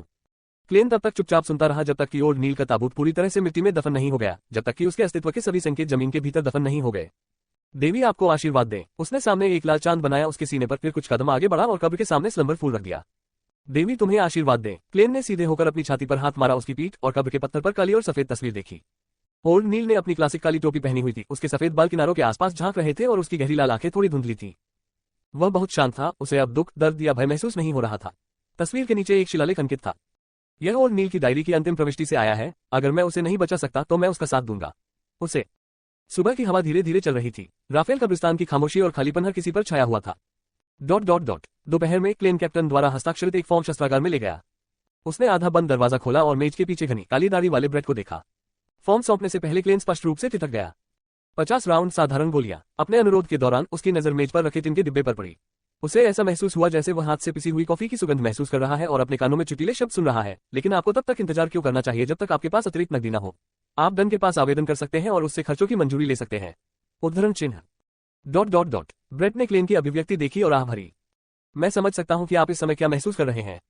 क्लेन तब तक चुपचाप सुनता रहा जब तक कि ओ'नील का ताबूत पूरी तरह से मिट्टी में दफन नहीं हो गया, जब तक कि उसके अस्तित्व के सभी संकेत जमीन के भीतर दफन नहीं हो गए। देवी आपको आशीर्वाद दे। उसने सामने एक लाल चांद बनाया उसके सीने पर, फिर कुछ कदम आगे बढ़ा और कब्र के सामने स्लंबर फूल रख दिया। देवी तुम्हें आशीर्वाद दे। क्लेन ने सीधे होकर अपनी छाती पर हाथ मारा, उसकी पीठ और कब्र के पत्थर पर काली और सफेद तस्वीर देखी। ओ'नील ने अपनी क्लासिक काली टोपी पहनी हुई थी, उसके सफेद बाल किनारों के आसपास झांक रहे थे और उसकी गहरी लाल आंखें थोड़ी धुंधली थी। वह बहुत शांत था, उसे अब दुख, दर्द या भय महसूस नहीं हो रहा था। तस्वीर के नीचे एक शिलालेख अंकित था। यह ओ'नील की डायरी की अंतिम प्रविष्टि से आया है। अगर मैं उसे नहीं बचा सकता तो मैं उसका साथ दूंगा। उसे। सुबह की हवा धीरे धीरे चल रही थी। राफेल कब्रिस्तान की खामोशी और खालीपन हर किसी पर छाया हुआ था। ... दोपहर में क्लेन कैप्टन द्वारा हस्ताक्षरित एक फॉर्म शस्त्रागार में ले गया। उसने आधा बंद दरवाजा खोला और मेज के पीछे घनी काली दाढ़ी वाले ब्रेट को देखा। फॉर्म सौंपने से पहले क्लेन स्पष्ट रूप से ठिठक गया। 50 राउंड साधारण गोलियां। अपने अनुरोध के दौरान उसकी नजर मेज पर रखे टिन के डिब्बे पर पड़ी। उसे ऐसा महसूस हुआ जैसे वह हाथ से पिसी हुई कॉफी की सुगंध महसूस कर रहा है और अपने कानों में चुटीले शब्द सुन रहा है, लेकिन आपको तब तक इंतजार क्यों करना चाहिए जब तक आपके पास अतिरिक्त नकदी न हो? आप डन के पास आवेदन कर सकते हैं और उससे खर्चों की मंजूरी ले सकते हैं। उद्धरण चिन्ह। ... ब्रेट ने क्लेन की अभिव्यक्ति देखी और आह भरी। मैं समझ सकता हूं कि आप इस समय क्या महसूस कर रहे हैं।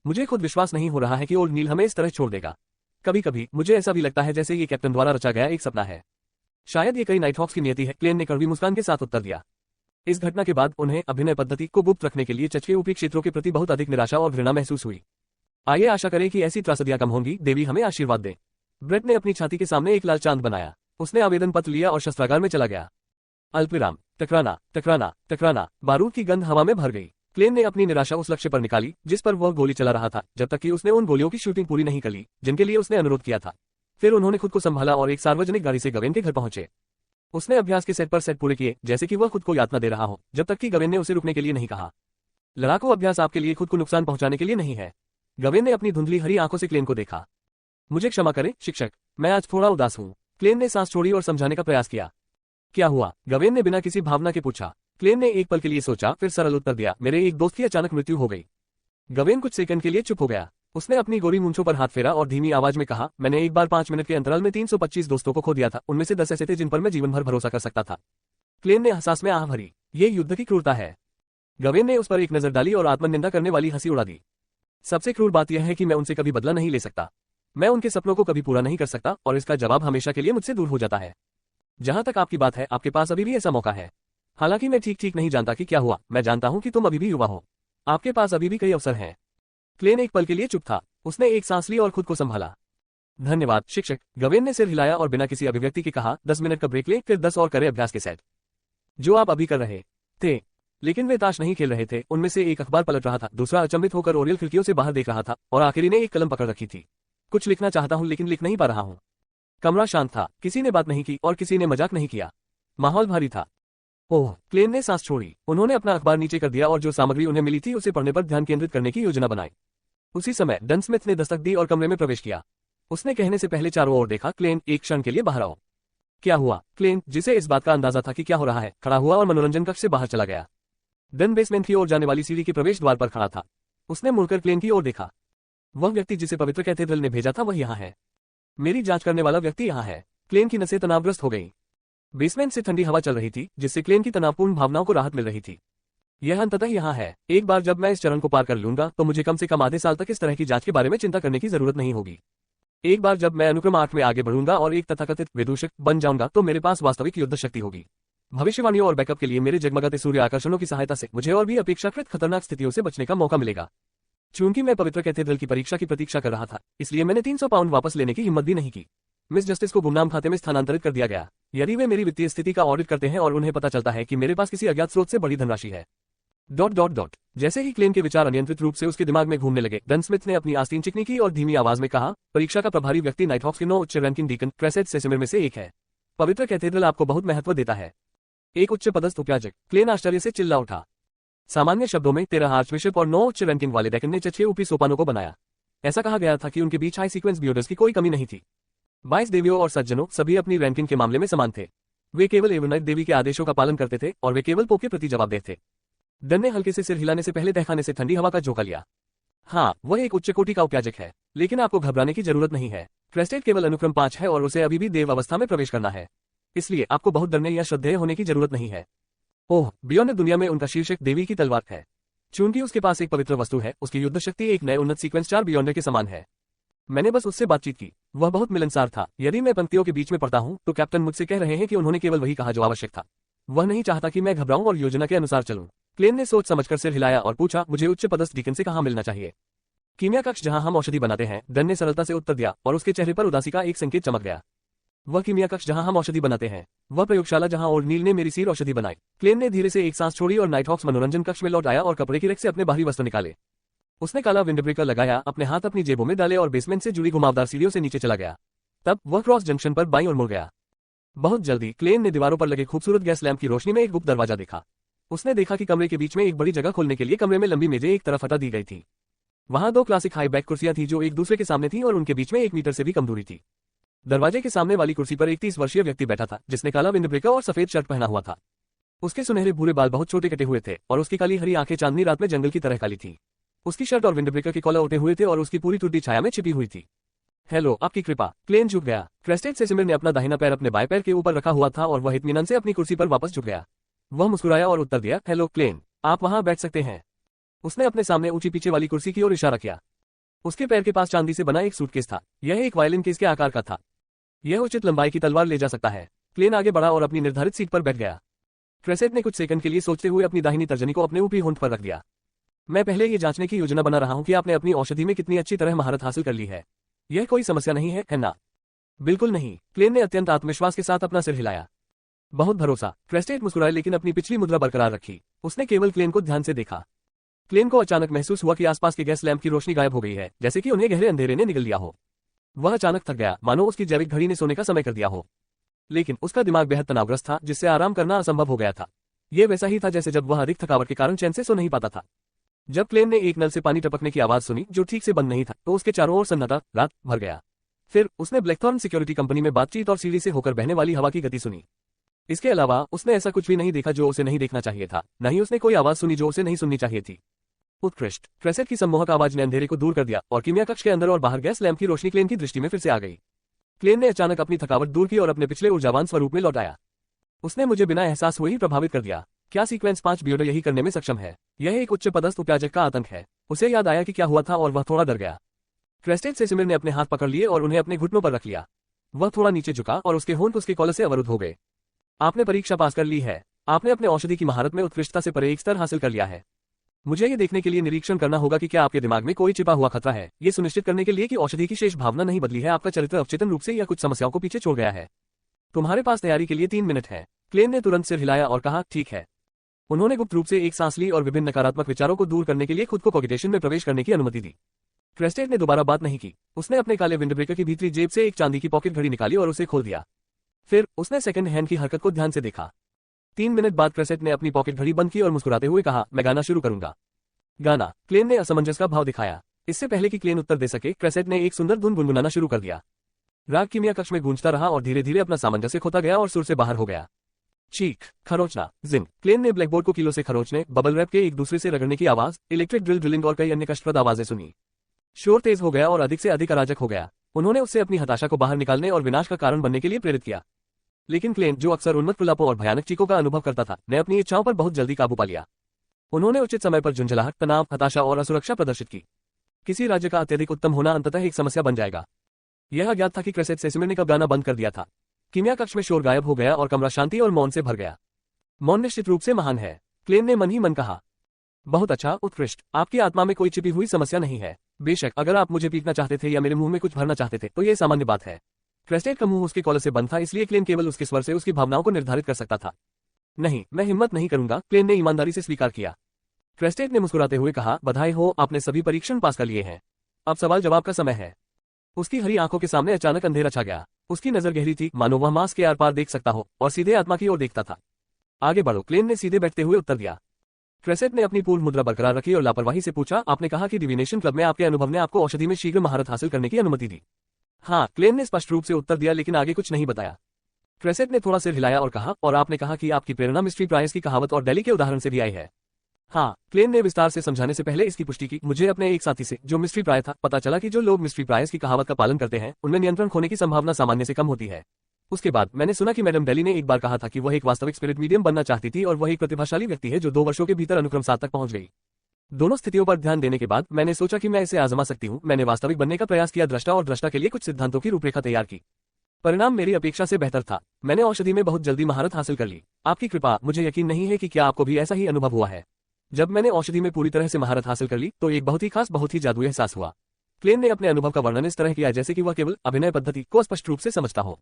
मुझे खुद विश्वास नहीं हो रहा है कि ओ'नील हमें इस तरह छोड़ देगा। कभी कभी मुझे ऐसा भी लगता है जैसे ये कैप्टन द्वारा रचा गया एक सपना है। शायद ये कई नाइटहॉक्स की नियति है, क्लेन ने कड़वी मुस्कान के साथ उत्तर दिया। इस घटना के बाद उन्हें अभिनय पद्धति को गुप्त रखने के लिए चर्च के ऊपरी क्षेत्रों के प्रति बहुत अधिक निराशा और घृणा महसूस हुई। आइए आशा करें कि ऐसी त्रासदियां कम होंगी। देवी हमें आशीर्वाद दे। ब्रेट ने अपनी छाती के सामने एक लाल चांद बनाया। उसने आवेदन पत्र लिया और शस्त्रागार में चला गया। अल्पविराम। टकराना टकराना टकराना। बारूद की गंध हवा में भर गई। क्लेन ने अपनी निराशा उस लक्ष्य पर निकाली जिस पर वह गोली चला रहा था, जब तक कि उसने उन गोलियों की शूटिंग पूरी नहीं कर ली जिनके लिए उसने अनुरोध किया था। फिर उन्होंने खुद को संभाला और एक सार्वजनिक गाड़ी से गवेन के घर पहुंचे। उसने अभ्यास के सेट पर सेट पूरे किए जैसे कि वह खुद को यातना दे रहा हो, जब तक कि गवेन ने उसे रुकने के लिए नहीं कहा। लड़ाकू अभ्यास आपके लिए खुद को नुकसान पहुंचाने के लिए नहीं है। गवेन ने अपनी धुंधली हरी आंखों से क्लेन को देखा। मुझे क्षमा करें शिक्षक, मैं आज थोड़ा उदास हूं। क्लेन ने सांस छोड़ी और समझाने का प्रयास किया। क्या हुआ? गवेन ने बिना किसी भावना के पूछा। क्लेन ने एक पल के लिए सोचा, फिर सरल उत्तर दिया, मेरे एक दोस्त की अचानक मृत्यु हो गई। गवेन कुछ सेकंड के लिए चुप हो गया। उसने अपनी गोरी मूंछों पर हाथ फेरा और धीमी आवाज में कहा, मैंने एक बार 5 मिनट के अंतराल में 325 दोस्तों को खो दिया था। उनमें से 10 ऐसे थे जिन पर मैं जीवन भर भरोसा कर सकता था। क्लेन ने एहसास में आह भरी। ये युद्ध की क्रूरता है। गवेन ने उस पर एक नजर डाली और आत्मनिंदा करने वाली हंसी उड़ा दी। सबसे क्रूर बात यह है कि मैं उनसे कभी बदला नहीं ले सकता। मैं उनके सपनों को कभी पूरा नहीं कर सकता और इसका जवाब हमेशा के लिए मुझसे दूर हो जाता है। जहां तक आपकी बात है, आपके पास अभी भी ऐसा मौका है। हालांकि मैं ठीक नहीं जानता कि क्या हुआ। मैं जानता हूं कि तुम अभी भी युवा हो। आपके पास अभी भी कई अवसर हैं। क्लेन एक पल के लिए चुप था। उसने एक सांस ली और खुद को संभाला। धन्यवाद शिक्षक। गवेन ने सिर हिलाया और बिना किसी अभिव्यक्ति के कहा, 10 मिनट का ब्रेक लें, फिर 10 और करें अभ्यास के सेट जो आप अभी कर रहे थे। लेकिन वे ताश नहीं खेल रहे थे। उनमें से एक अखबार पलट रहा था, दूसरा अचंभित होकर ओरियल खिड़कियों से बाहर देख रहा था और आखिरी ने एक कलम पकड़ रखी थी। कुछ लिखना चाहता हूं लेकिन लिख नहीं पा रहा हूं। कमरा शांत था, किसी ने बात नहीं की और किसी ने मजाक नहीं किया। माहौल भारी था। ओह, क्लेन ने सांस छोड़ी। उन्होंने अपना अखबार नीचे कर दिया और जो सामग्री उन्हें मिली थी उसे पढ़ने पर ध्यान केंद्रित करने की योजना बनाई। उसी समय डन स्मिथ ने दस्तक दी और कमरे में प्रवेश किया। उसने कहने से पहले चारों ओर देखा। क्लेन, एक क्षण के लिए बाहर आओ। क्या हुआ? क्लेन, जिसे इस बात का अंदाजा था कि क्या हो रहा है, खड़ा हुआ और मनोरंजन कक्ष से बाहर चला गया। डन बेसमेंट की ओर जाने वाली सीढ़ी के प्रवेश द्वार पर खड़ा था। उसने मुड़कर क्लेन की ओर देखा। वह व्यक्ति जिसे पवित्र कैथेड्रल ने भेजा था वह यहाँ है। मेरी जांच करने वाला व्यक्ति यहाँ है। क्लेन की नसें तनावग्रस्त हो गईं। बेसमेंट से ठंडी हवा चल रही थी जिससे क्लेन की तनावपूर्ण भावनाओं को राहत मिल रही थी। यह अंततः यहाँ है। एक बार जब मैं इस चरण को पार कर लूंगा तो मुझे कम से कम आधे साल तक इस तरह की जांच के बारे में चिंता करने की जरूरत नहीं होगी। एक बार जब मैं अनुक्रम 8 में आगे बढ़ूंगा और एक तथाकथित विदूषक बन जाऊंगा तो मेरे पास वास्तविक युद्ध शक्ति होगी। भविष्यवाणियों और बैकअप के लिए मेरे जगमगाते सूर्य आकर्षणों की सहायता से मुझे और भी अपेक्षाकृत खतरनाक स्थितियों से बचने का मौका मिलेगा। चूंकि मैं पवित्र कैथेड्रल की परीक्षा की प्रतीक्षा कर रहा था, इसलिए मैंने 300 पाउंड वापस लेने की हिम्मत भी नहीं की। मिस जस्टिस को गुमनाम खाते में स्थानांतरित कर दिया गया। यदि वे मेरी वित्तीय स्थिति का ऑडिट करते हैं और उन्हें पता चलता है कि मेरे पास किसी अज्ञात स्रोत से बड़ी धनराशि है। ... जैसे ही क्लेन के विचार अनियंत्रित रूप से उसके दिमाग में घूमने लगे, डन स्मिथ ने अपनी आस्तीन चिकनी की और धीमी आवाज में कहा, परीक्षा का प्रभारी व्यक्ति नाइटहॉक्स के 9 उच्च रैंकिंग डीकन क्रेसेट सेसिमिर में से एक है। पवित्र कैथेड्रल आपको बहुत महत्व देता है। एक उच्च पदस्थ उपयाजक। क्लेन आश्चर्य से चिल्ला उठा। सामान्य शब्दों में 13 आर्चबिशप और 9 उच्च रैंकिंग वाले डेकन ने 6 ऊपरी सोपानों को बनाया। ऐसा कहा गया था कि उनके बीच हाई सीक्वेंस बियोडर्स की कोई कमी नहीं थी। 22 देवियों और सज्जनों, सभी अपनी रैंकिंग के मामले में समान थे। वे केवल एवनाइट देवी के आदेशों का पालन करते थे और वे केवल पोप के प्रति जवाबदेह थे। डन ने हल्के से सिर हिलाने से पहले तहखाने से ठंडी हवा का झोंका लिया। हाँ, वह एक उच्च कोटि का उपयाजक है, लेकिन आपको घबराने की जरूरत नहीं है। क्रेस्टेड केवल अनुक्रम 5 है और उसे अभी भी देव अवस्था में प्रवेश करना है, इसलिए आपको बहुत डरने या श्रद्धेय होने की जरूरत नहीं है। ओह, बियॉन्ड दुनिया में उनका शीर्षक देवी की तलवार है। चूंकि उसके पास एक पवित्र वस्तु है, उसकी युद्ध शक्ति एक नए उन्नत सीक्वेंस 4 बियॉन्ड के समान है। मैंने बस उससे बातचीत की। वह बहुत मिलनसार था। यदि मैं पंक्तियों के बीच में पढ़ता हूं तो कैप्टन मुझसे कह रहे हैं कि उन्होंने केवल वही कहा जो आवश्यक था। वह नहीं चाहता कि मैं घबराऊं और योजना के अनुसार चलूं। क्लेन ने सोच समझकर सिर हिलाया और पूछा, मुझे उच्च पदस्थ डीकन से कहां मिलना चाहिए? कीमिया कक्ष जहां हम औषधि बनाते हैं, डन ने सरलता से उत्तर दिया और उसके चेहरे पर उदासी का एक संकेत चमक गया। वह कीमिया कक्ष जहां हम औषधि बनाते हैं, वह प्रयोगशाला जहां ओरनील ने मेरी सिर औषधि बनाई। क्लेन ने धीरे से एक सांस छोड़ी और नाइटहॉक्स मनोरंजन कक्ष में लौट आया और कपड़े की रैक से अपने बाहरी वस्त्र निकाले। उसने काला विंडब्रेकर लगाया, अपने हाथ अपनी जेबों में डाले और बेसमेंट से जुड़ी घुमावदार सीढ़ियों से नीचे चला गया। तब वह क्रॉस जंक्शन पर बाईं ओर मुड़ गया। बहुत जल्दी क्लेन ने दीवारों पर लगे खूबसूरत गैस लैंप की रोशनी में एक गुप्त दरवाजा देखा। उसने देखा कि कमरे के बीच में एक बड़ी जगह खोलने के लिए कमरे में लंबी मेजें एक तरफ हटा दी गई थी। वहां 2 क्लासिक हाई बैक कुर्सियां थी जो एक दूसरे के सामने थीं और उनके बीच में 1 मीटर से भी कम दूरी थी। दरवाजे के सामने वाली कुर्सी पर एक 30 वर्षीय व्यक्ति बैठा था जिसने काला विंडब्रेकर और सफेद शर्ट पहना हुआ था। उसके सुनहरे भूरे बाल बहुत छोटे कटे हुए थे और उसकी काली हरी आंखें चांदनी रात में जंगल की तरह काली थी। उसकी शर्ट और विंडब्रेकर के कॉलर उठे हुए थे और उसकी पूरी टूटी छाया में छिपी हुई थी। हेलो, आपकी कृपा। क्लेन झुक गया। क्रेस्टेड सेसिमिर ने अपना दाहिना पैर अपने बाएं पैर के ऊपर रखा हुआ था और वह इत्मीनान से अपनी कुर्सी पर वापस झुक गया। वह मुस्कुराया और उत्तर दिया, हेलो क्लेन, आप वहां बैठ सकते हैं। उसने अपने सामने ऊंची पीछे वाली कुर्सी की ओर इशारा किया। उसके पैर के पास चांदी से बना एक सूटकेस था। यह एक वायलिन केस के आकार का था। यह उचित लंबाई की तलवार ले जा सकता है। क्लेन आगे बढ़ा और अपनी निर्धारित सीट पर बैठ गया। क्रेसेट ने कुछ सेकंड के लिए सोचते हुए अपनी दाहिनी तर्जनी को अपने ऊपरी होंठ पर रख दिया। मैं पहले ये जांचने की योजना बना रहा हूं कि आपने अपनी औषधि में कितनी अच्छी तरह महारत हासिल कर ली है। यह कोई समस्या नहीं है ना? बिल्कुल नहीं। क्लेन ने अत्यंत आत्मविश्वास के साथ अपना सिर हिलाया। बहुत भरोसा। क्रेस्टेड मुस्कुराए लेकिन अपनी पिछली मुद्रा बरकरार रखी। उसने केवल क्लेन को ध्यान से देखा। क्लेन को अचानक महसूस हुआ कि आसपास के गैस लैंप की रोशनी गायब हो गई है, जैसे कि उन्हें गहरे अंधेरे ने निगल लिया हो। वह अचानक थक गया, मानो उसकी जैविक घड़ी ने सोने का समय कर दिया हो। लेकिन उसका दिमाग बेहद तनावग्रस्त था, जिससे आराम करना असंभव हो गया था। यह वैसा ही था जैसे जब वह अधिक थकावट के कारण चैन से सो नहीं पाता था। जब क्लेन ने एक नल से पानी टपकने की आवाज सुनी जो ठीक से बंद नहीं था, तो उसके चारों ओर सन्नाटा रात भर गया। फिर उसने ब्लैकथॉर्न सिक्योरिटी कंपनी में बातचीत और सीढ़ी से होकर बहने वाली हवा की गति सुनी। इसके अलावा उसने ऐसा कुछ भी नहीं देखा जो उसे नहीं देखना चाहिए था, न ही उसने कोई आवाज सुनी जो उसे नहीं सुननी चाहिए थी। उत्कृष्ट। क्रेसेट की सम्मोहक आवाज ने अंधेरे को दूर कर दिया और कीमिया कक्ष के अंदर और बाहर गैस लैंप की रोशनी क्लेन की दृष्टि में फिर से आ गई। क्लेन ने अचानक अपनी थकावट दूर की और अपने पिछले ऊर्जावान स्वरूप में लौट आया। उसने मुझे बिना एहसास हुए ही प्रभावित कर दिया। क्या सीक्वेंस 5 बियोडो यही करने में सक्षम है? यह एक उच्च पदस्थ उपयाजक का आतंक है। उसे याद आया कि क्या हुआ था और वह थोड़ा डर गया। क्रेस्टेड सेसिमिर ने अपने हाथ पकड़ लिए और उन्हें अपने घुटनों पर रख लिया। वह थोड़ा नीचे झुका और उसके होंठ उसके कॉलर से अवरुद्ध हो गए। आपने परीक्षा पास कर ली है। आपने अपने औषधि की महारत में उत्कृष्टता से परे एक स्तर हासिल कर लिया है। मुझे ये देखने के लिए निरीक्षण करना होगा कि क्या आपके दिमाग में कोई छिपा हुआ खतरा है, ये सुनिश्चित करने के लिए कि औषधि की शेष भावना नहीं बदली है, आपका चरित्र अवचेतन रूप से या कुछ समस्याओं को पीछे छोड़ गया है। तुम्हारे पास तैयारी के लिए 3 मिनट है। क्लेन ने तुरंत सिर हिलाया और कहा, ठीक है। उन्होंने गुप्त रूप से एक सांस ली और विभिन्न नकारात्मक विचारों को दूर करने के लिए खुद को कॉगिटेशन में प्रवेश करने की अनुमति दी। क्रेस्टेड ने दोबारा बात नहीं की। उसने अपने काले विंडब्रेकर की भीतरी जेब से एक चांदी की पॉकेट घड़ी निकाली और उसे खोल दिया। फिर उसने सेकंड हैंड की हरकत को ध्यान से देखा। 3 मिनट बाद क्रेस्टेड ने अपनी पॉकेट घड़ी बंद की और मुस्कुराते हुए कहा, मैं गाना शुरू करूंगा। गाना। क्लेन ने असमंजस का भाव दिखाया। इससे पहले कि क्लेन उत्तर दे सके, क्रेस्टेड ने एक सुंदर धुन गुनगुनाना शुरू कर दिया। राग कीमिया कक्ष में गूंजता रहा और धीरे धीरे अपना सामंजस्य खोता गया और सुर से बाहर हो गया। चीख, खरोचना, जिन। क्लेन ने ब्लैकबोर्ड को कीलों से खरोचने, बबल रैप के एक दूसरे से रगड़ने की आवाज, इलेक्ट्रिक ड्रिलिंग और कई अन्य कष्टप्रद आवाजें सुनी। शोर तेज हो गया और अधिक से अधिक अराजक हो गया। उन्होंने उससे अपनी हताशा को बाहर निकालने और विनाश का कारण बनने के लिए प्रेरित किया। लेकिन क्लेन, जो अक्सर उन्मत्त प्रलापों और भयानक चीखों का अनुभव करता था, ने अपनी इच्छाओं पर बहुत जल्दी काबू पा लिया। उन्होंने उचित समय पर झुंझलाहट, तनाव, हताशा और असुरक्षा प्रदर्शित की। किसी राज्य का अत्यधिक उत्तम होना अंततः एक समस्या बन जाएगा। यह अज्ञात था कि क्रेसेड सेसिमिर ने कब गाना बंद कर दिया था। कीमिया कक्ष में शोर गायब हो गया और कमरा शांति और मौन से भर गया। मौन निश्चित रूप से महान है, क्लेन ने मन ही मन कहा। बहुत अच्छा, उत्कृष्ट। आपकी आत्मा में कोई छिपी हुई समस्या नहीं है। बेशक अगर आप मुझे पीटना चाहते थे या मेरे मुंह में कुछ भरना चाहते थे तो यह सामान्य बात है। क्रेस्टेड का मुंह उसके कॉलर से बंद था, इसलिए क्लेन केवल उसके स्वर से उसकी भावनाओं को निर्धारित कर सकता था। नहीं, मैं हिम्मत नहीं करूंगा, क्लेन ने ईमानदारी से स्वीकार किया। क्रेस्टेड ने मुस्कुराते हुए कहा, बधाई हो, आपने सभी परीक्षण पास कर लिए हैं। अब सवाल जवाब का समय है। उसकी हरी आंखों के सामने अचानक अंधेरा छा गया। उसकी नजर गहरी थी, मानो वह मांस के आर पार देख सकता हो, और सीधे आत्मा की ओर देखता था। आगे बढ़ो, क्लेन ने सीधे बैठते हुए उत्तर दिया। क्रेसेड ने अपनी पूर्ण मुद्रा बरकरार रखी और लापरवाही से पूछा, आपने कहा कि डिविनेशन क्लब में आपके अनुभव ने आपको औषधि में शीघ्र महारत हासिल करने की अनुमति दी। हाँ, क्लेन ने स्पष्ट रूप से उत्तर दिया, लेकिन आगे कुछ नहीं बताया। क्रेसेड ने थोड़ा सिर हिलाया और कहा, और आपने कहा कि आपकी प्रेरणा मिस्ट्री प्राइस की कहावत और डेली के उदाहरण से भी आई है। हाँ, क्लेन ने विस्तार से समझाने से पहले इसकी पुष्टि की। मुझे अपने एक साथी से, जो मिस्ट्री प्राय था, पता चला कि जो लोग मिस्ट्री प्राइस की कहावत का पालन करते हैं, उनमें नियंत्रण खोने की संभावना सामान्य से कम होती है। उसके बाद मैंने सुना कि मैडम डेली ने एक बार कहा था कि वह एक वास्तविक स्पिरिट मीडियम बनना चाहती थी और वह एक प्रतिभाशाली व्यक्ति है जो 2 वर्षों के भीतर अनुक्रम 7 तक पहुंच गई। दोनों स्थितियों पर ध्यान देने के बाद मैंने सोचा कि मैं इसे आजमा सकती हूँ। मैंने वास्तविक बनने का प्रयास किया, दृष्टा और दृष्टा के लिए कुछ सिद्धांतों की रूपरेखा तैयार की। परिणाम मेरी अपेक्षा से बेहतर था। मैंने औषधि में बहुत जल्दी महारत हासिल कर ली। आपकी कृपा। मुझे यकीन नहीं है कि क्या आपको भी ऐसा ही अनुभव हुआ है। जब मैंने औषधि में पूरी तरह से महारत हासिल कर ली तो एक बहुत ही खास, बहुत ही जादुई एहसास हुआ। क्लेन ने अपने अनुभव का वर्णन इस तरह किया जैसे कि वह केवल अभिनय पद्धति को स्पष्ट रूप से समझता हो।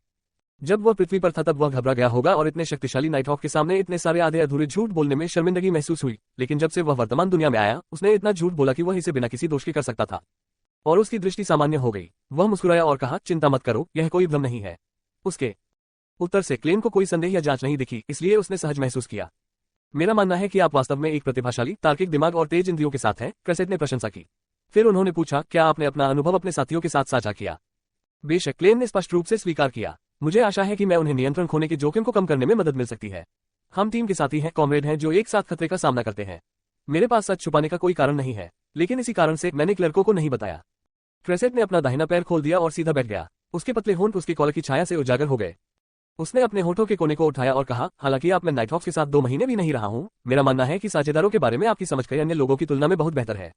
जब वह पृथ्वी पर था तब वह घबरा गया होगा और इतने शक्तिशाली नाइटहॉक के सामने इतने सारे आधे अधूरे झूठ बोलने में शर्मिंदगी महसूस हुई। लेकिन जब से वह वर्तमान दुनिया में आया, उसने इतना झूठ बोला कि वह इसे बिना किसी दोष के कर सकता था, और उसकी दृष्टि सामान्य हो गई। वह मुस्कुराया और कहा, चिंता मत करो, यह कोई भ्रम नहीं है। उसके उत्तर से क्लेन को कोई संदेह या जांच नहीं दिखी, इसलिए उसने सहज महसूस किया। मेरा मानना है कि आप वास्तव में एक प्रतिभाशाली, तार्किक दिमाग और तेज इंद्रियों के साथ हैं, क्रेसेड ने प्रशंसा की। फिर उन्होंने पूछा, क्या आपने अपना अनुभव अपने साथियों के साथ साझा किया? बेशक, क्लेन ने स्पष्ट रूप से स्वीकार किया। मुझे आशा है कि मैं उन्हें नियंत्रण खोने के जोखिम को कम करने में मदद मिल सकती है। हम टीम के साथी हैं, कॉमरेड हैं, जो एक साथ खतरे का सामना करते हैं। मेरे पास सच छुपाने का कोई कारण नहीं है, लेकिन इसी कारण से मैंने क्लर्कों को नहीं बताया। क्रेसेड ने अपना दाहिना पैर खोल दिया और सीधा बैठ गया। उसके पतले होंठ उसके कॉलर की छाया से उजागर हो गए। उसने अपने होठों के कोने को उठाया और कहा, हालांकि आप मैं नाइटहॉक्स के साथ 2 महीने भी नहीं रहा हूं, मेरा मानना है कि साझेदारों के बारे में आपकी समझ कई अन्य लोगों की तुलना में बहुत बेहतर है।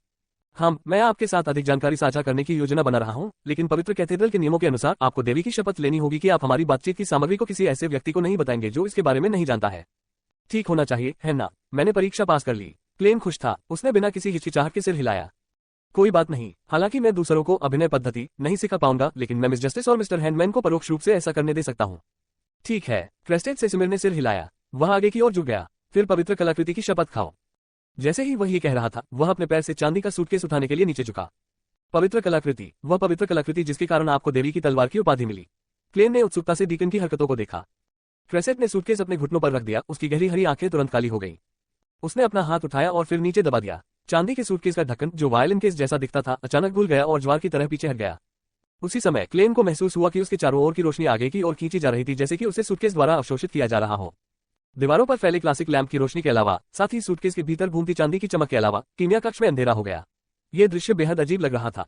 मैं आपके साथ अधिक जानकारी साझा करने की योजना बना रहा हूं, लेकिन पवित्र कैथेड्रल के नियमों के अनुसार आपको देवी की शपथ लेनी होगी कि आप हमारी बातचीत की सामग्री को किसी ऐसे व्यक्ति को नहीं बताएंगे जो इसके बारे में नहीं जानता है। ठीक होना चाहिए, है ना? मैंने परीक्षा पास कर ली। क्लेन खुश था। उसने बिना किसी हिचकिचाहट के सिर हिलाया। कोई बात नहीं, हालांकि मैं दूसरों को अभिनय पद्धति नहीं सिखा पाऊंगा, लेकिन मैं मिस जस्टिस और मिस्टर हैंडमैन को परोक्ष रूप से ऐसा करने दे सकता हूँ। ठीक है, क्रेस्टेड सेसिमिर ने सिर हिलाया। वह आगे की ओर झुक गया। फिर पवित्र कलाकृति की शपथ खाओ। जैसे ही वह ये कह रहा था, वह अपने पैर से चांदी का सूटकेस उठाने के लिए नीचे झुका। पवित्र कलाकृति, वह पवित्र कलाकृति जिसके कारण आपको देवी की तलवार की उपाधि मिली। क्लेन ने उत्सुकता से डीकन की हरकतों को देखा। क्रेसेड ने सूटकेस अपने घुटनों पर रख दिया। उसकी गहरी हरी आंखें तुरंत काली हो गईं। उसने अपना हाथ उठाया और फिर नीचे दबा दिया। चांदी के सूटकेस का ढक्कन, जो वायलिन केस जैसा दिखता था, अचानक घुल गया और ज्वार की तरह पीछे हट गया। उसी समय क्लेन को महसूस हुआ कि उसके चारों ओर की रोशनी आगे की ओर खींची जा रही थी, जैसे कि उसे सूटकेस द्वारा अवशोषित किया जा रहा हो। दीवारों पर फैले क्लासिक लैंप की रोशनी के अलावा, साथ ही सूटकेस के भीतर घूमती चांदी की चमक के अलावा, कीमिया कक्ष में अंधेरा हो गया। यह दृश्य बेहद अजीब लग रहा था।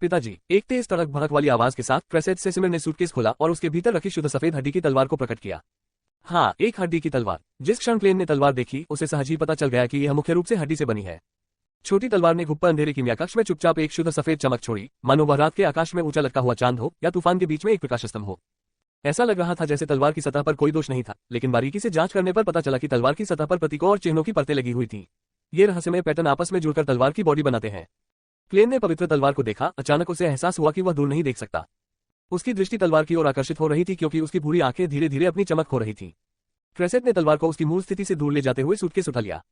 पिताजी, एक तेज तड़क भड़क वाली आवाज के साथ क्रेसेड सेसिमिर ने सूटकेस खोला और उसके भीतर रखी शुद्ध सफेद हड्डी की तलवार को प्रकट किया। हाँ, एक हड्डी की तलवार। जिस क्षण क्लेन ने तलवार देखी, उसे सहज ही पता चल गया कि यह मुख्य रूप से हड्डी से बनी है। छोटी तलवार ने घुप्पा अंधेरे कीमिया कक्ष में चुपचाप एक शुद्ध सफेद चमक छोड़ी, मानो वह रात के आकाश में ऊंचा लटका हुआ चांद हो या तूफान के बीच में एक प्रकाश स्तंभ हो। ऐसा लग रहा था जैसे तलवार की सतह पर कोई दोष नहीं था, लेकिन बारीकी से जांच करने पर पता चला कि तलवार की सतह पर प्रतीकों और चिन्हों की परतें लगी हुई थीं। ये रहस्यमय पैटर्न आपस में जुड़कर तलवार की बॉडी बनाते हैं। क्लेन ने पवित्र तलवार को देखा। अचानक उसे एहसास हुआ कि वह दूर नहीं देख सकता। उसकी दृष्टि तलवार की ओर आकर्षित हो रही थी क्योंकि उसकी भूरी आंखें धीरे धीरे अपनी चमक खो रही थी। क्रेसेट ने तलवार को उसकी मूल स्थिति से दूर ले जाते हुए सूटकेस उठा लिया।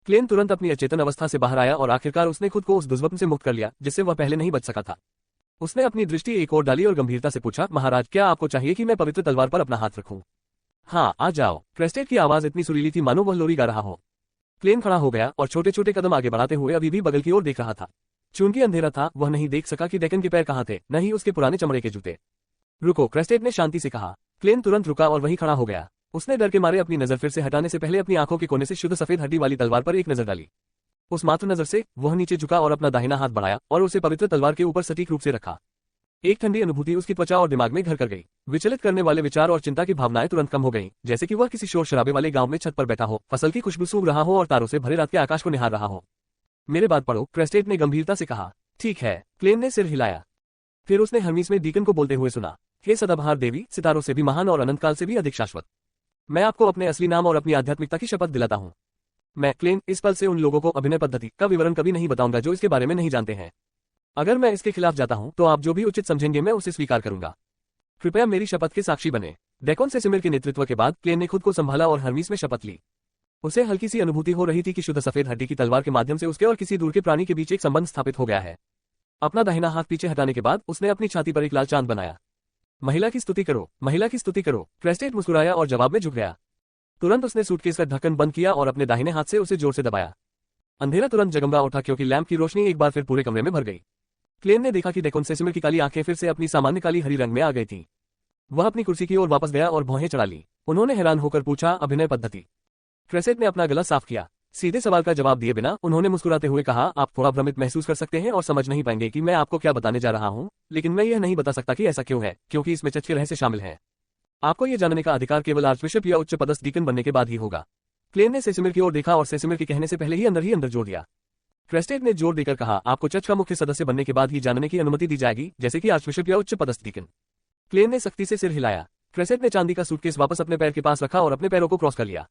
क्लेन तुरंत अपनी अचेतन अवस्था से बाहर आया और आखिरकार उसने खुद को उस दुष्स्वप्न से मुक्त कर लिया जिससे वह पहले नहीं बच सका था। उसने अपनी दृष्टि एक ओर डाली और गंभीरता से पूछा, महाराज, क्या आपको चाहिए कि मैं पवित्र तलवार पर अपना हाथ रखूं? हाँ, आ जाओ। क्रेस्टेट की आवाज इतनी सुरीली थी मानो वह लोरी गा रहा हो। क्लेन खड़ा हो गया और छोटे छोटे कदम आगे बढ़ाते हुए अभी भी बगल की ओर देख रहा था। चूंकि अंधेरा था, वह नहीं देख सका कि डेकन के पैर कहाँ थे, न ही उसके पुराने चमड़े के जूते। रुको, क्रेस्टेट ने शांति से कहा। क्लेन तुरंत रुका और वहीं खड़ा हो गया। उसने डर के मारे अपनी नजर फिर से हटाने से पहले अपनी आंखों के कोने से शुद्ध सफेद हड्डी वाली तलवार पर एक नजर डाली। उस मात्र नजर से वह नीचे झुका और अपना दाहिना हाथ बढ़ाया और उसे पवित्र तलवार के ऊपर सटीक रूप से रखा। एक ठंडी अनुभूति उसकी त्वचा और दिमाग में घर कर गई। विचलित करने वाले विचार और चिंता की भावनाएं तुरंत कम हो गईं, जैसे कि वह किसी शोर शराबे वाले गांव में छत पर बैठा हो, फसल की खुशबू सूंघ रहा हो और तारों से भरे रात के आकाश को निहार रहा हो। मेरे बात पढ़ो, क्रेस्टेट ने गंभीरता से कहा। ठीक है, क्लेन ने सिर हिलाया। फिर उसने हर्मीस में डीकन को बोलते हुए सुना, हे सदाबहार देवी, सितारों से भी महान और अनंत काल से भी अधिक शाश्वत, मैं आपको अपने असली नाम और अपनी आध्यात्मिकता की शपथ दिलाता हूँ। मैं क्लेन इस पल से उन लोगों को अभिनय पद्धति का विवरण कभी नहीं बताऊंगा जो इसके बारे में नहीं जानते हैं। अगर मैं इसके खिलाफ जाता हूं तो आप जो भी उचित समझेंगे मैं उसे स्वीकार करूंगा। कृपया मेरी शपथ के साक्षी बने। डेकोन सेसिमिर के नेतृत्व के बाद क्लेन ने खुद को संभाला और हर्मीस में शपथ ली। उसे हल्की सी अनुभूति हो रही थी कि शुद्ध सफेद हड्डी की तलवार के माध्यम से उसके और किसी दूर के प्राणी के बीच एक संबंध स्थापित हो गया है। अपना दाहिना हाथ पीछे हटाने के बाद उसने अपनी छाती पर एक लाल चांद बनाया। महिला की स्तुति करो, महिला की स्तुति करो। क्रेस्टेट मुस्कुराया और जवाब में झुक गया। तुरंत उसने सूटकेस का ढक्कन बंद किया और अपने दाहिने हाथ से उसे जोर से दबाया। अंधेरा तुरंत जगमगा उठा क्योंकि लैंप की रोशनी एक बार फिर पूरे कमरे में भर गई। क्लेन ने देखा कि डेकोन सेसिमिर की काली आंखें फिर से अपनी सामान्य काली हरी रंग में आ गई थीं। वह अपनी कुर्सी की ओर वापस गया और भौहें चढ़ा ली। उन्होंने हैरान होकर पूछा, अभिनय पद्धति? क्रेसेट ने अपना गला साफ किया। सीधे सवाल का जवाब दिए बिना उन्होंने मुस्कुराते हुए कहा, आप थोड़ा भ्रमित महसूस कर सकते हैं और समझ नहीं पाएंगे कि मैं आपको क्या बताने जा रहा हूं, लेकिन मैं यह नहीं बता सकता कि ऐसा क्यों है, क्योंकि इसमें चच के रहस्य शामिल हैं। आपको यह जानने का अधिकार केवल आर्चबिशप या उच्च पदस्थ डीकन बनने के बाद ही होगा। क्लेन ने सेसिमिर की ओर देखा और सेसिमिर के कहने से पहले ही अंदर जोड़ दिया। क्रेस्टेट ने जोर देकर कहा, आपको चर्च का मुख्य सदस्य बनने के बाद ही जानने की अनुमति दी जाएगी, जैसे कि आर्चबिशप या उच्च पदस्थ डीकन। क्लेन ने सख्ती से सिर हिलाया। क्रेस्टेट ने चांदी का सूटकेस वापस अपने पैर के पास रखा और अपने पैरों को क्रॉस कर लिया।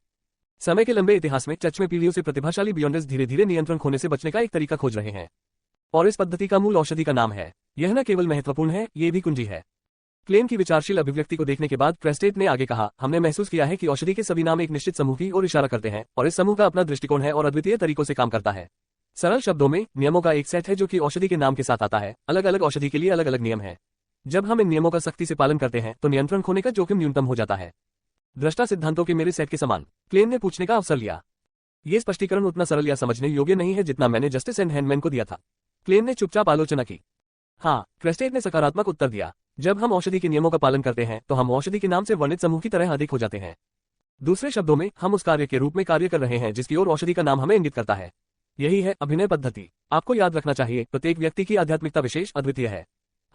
समय के लंबे इतिहास में चर्च में पीढ़ियों से प्रतिभाशाली बियॉन्डर्स धीरे धीरे नियंत्रण खोने से बचने का एक तरीका खोज रहे हैं, और इस पद्धति का मूल औषधि का नाम है। यह न केवल महत्वपूर्ण है, ये भी कुंजी है। क्लेन की विचारशील अभिव्यक्ति को देखने के बाद क्रेस्टेट ने आगे कहा, हमने महसूस किया है कि औषधि के सभी नाम एक निश्चित समूह की ओर इशारा करते हैं और इस समूह का अपना दृष्टिकोण है और अद्वितीय तरीकों से काम करता है। सरल शब्दों में, नियमों का एक सेट है जो कि औषधि के नाम के साथ आता है। अलग अलग औषधि के लिए अलग अलग नियम हैं। जब हम इन नियमों का सख्ती से पालन करते हैं तो नियंत्रण खोने का जोखिम न्यूनतम हो जाता है। दृष्टा सिद्धांतों के मेरे सेट के समान। क्लेन ने पूछने का अवसर लिया। ये स्पष्टीकरण उतना सरल या समझने योग्य नहीं है जितना मैंने जस्टिस एंड हैंडमैन को दिया था। क्लेन ने चुपचाप आलोचना की। हाँ, क्रेस्टेट ने सकारात्मक उत्तर दिया। जब हम औषधि के नियमों का पालन करते हैं तो हम औषधि के नाम से वर्णित समूह की तरह अधिक हो जाते हैं। दूसरे शब्दों में, हम उस कार्य के रूप में कार्य कर रहे हैं जिसकी ओर औषधि का नाम हमें इंगित करता है। यही है अभिनय पद्धति। आपको याद रखना चाहिए, प्रत्येक व्यक्ति की आध्यात्मिकता विशेष अद्वितीय है।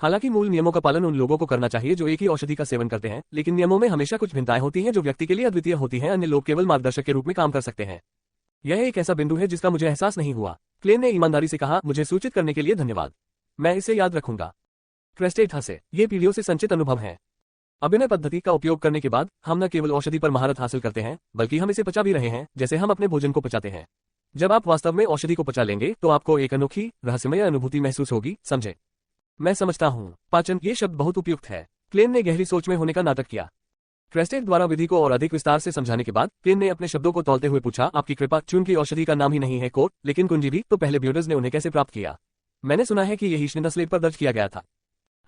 हालांकि मूल नियमों का पालन उन लोगों को करना चाहिए जो एक ही औषधि का सेवन करते हैं, लेकिन नियमों में हमेशा कुछ भिन्नताएं होती हैं जो व्यक्ति के लिए अद्वितीय होती हैं। अन्य लोग केवल मार्गदर्शक के रूप में काम कर सकते हैं। यह एक ऐसा बिंदु है जिसका मुझे एहसास नहीं हुआ। क्लेन ने ईमानदारी से कहा, मुझे सूचित करने के लिए धन्यवाद, मैं इसे याद रखूंगा। क्रेस्टेट हंसे। ये पीढ़ियों से संचित अनुभव है। अभिनय पद्धति का उपयोग करने के बाद हम न केवल औषधि पर महारत हासिल करते हैं, बल्कि हम इसे पचा भी रहे हैं, जैसे हम अपने भोजन को पचाते हैं। जब आप वास्तव में औषधि को पचा लेंगे तो आपको एक अनोखी रहस्यमय अनुभूति महसूस होगी, समझे? मैं समझता हूँ, पाचन, ये शब्द बहुत उपयुक्त है। क्लेन ने गहरी सोच में होने का नाटक किया। क्रेस्टेट द्वारा विधि को और अधिक विस्तार से समझाने के बाद क्लेन ने अपने शब्दों को तौलते हुए पूछा, आपकी कृपा, चूंकि औषधि का नाम ही नहीं है कोट, लेकिन कुंजी भी, तो पहले बियॉन्डर्स ने उन्हें कैसे प्राप्त किया? मैंने सुना है कि यही ईशनिंदा स्लेट पर दर्ज किया गया था।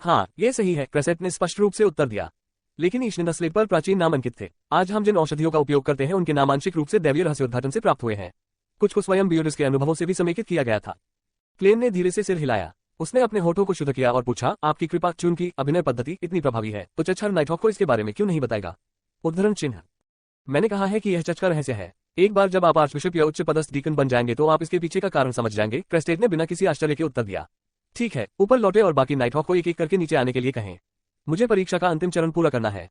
हाँ, ये सही है, क्रेस्टेट ने स्पष्ट रूप से उत्तर दिया। लेकिन ईशनिंदा स्लेट पर प्राचीन नाम अंकित थे। आज हम जिन औषधियों का उपयोग करते हैं उनके नाम आंशिक रूप से दैवीय रहस्योद्घाटन से प्राप्त हुए हैं। कुछ को स्वयं बियॉन्डर्स के अनुभवों से भी समेकित किया गया था। क्लेन ने धीरे से सिर हिलाया। उसने अपने होठों को शुद्ध किया और पूछा, आपकी कृपा, चूंकि अभिनय पद्धति इतनी प्रभावी है तो चच हर नाइटहॉक को इसके बारे में क्यों नहीं बताएगा? उद्धरण चिन्ह। मैंने कहा है कि यह चच का रहस्य है। एक बार जब आप आर्चबिशप या उच्च पदस्थ डीकन बन जाएंगे तो आप इसके पीछे का कारण समझ जाएंगे। क्रेस्टेट ने बिना किसी आश्चर्य के उत्तर दिया। ठीक है, ऊपर लौटे और बाकी नाइटहॉक को एक एक करके नीचे आने के लिए कहें। मुझे परीक्षा का अंतिम चरण पूरा करना है।